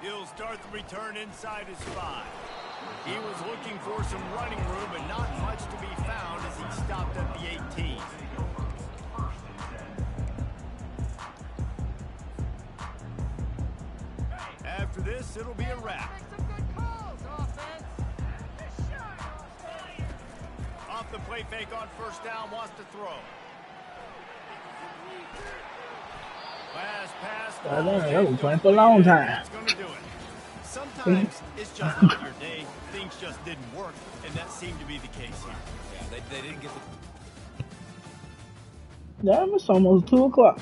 He'll start the return inside his 5. He was looking for some running room, but not much to be found as he stopped at the 18. this, it'll be a wrap. Off the play fake on first down, wants to throw. Last pass. They were playing for a long time. That's going to do it. Sometimes it's just not your day. Things just didn't work, and that seemed to be the case here. Yeah, they didn't get the... Damn, it's almost 2 o'clock.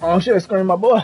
Oh shit, scream my boy.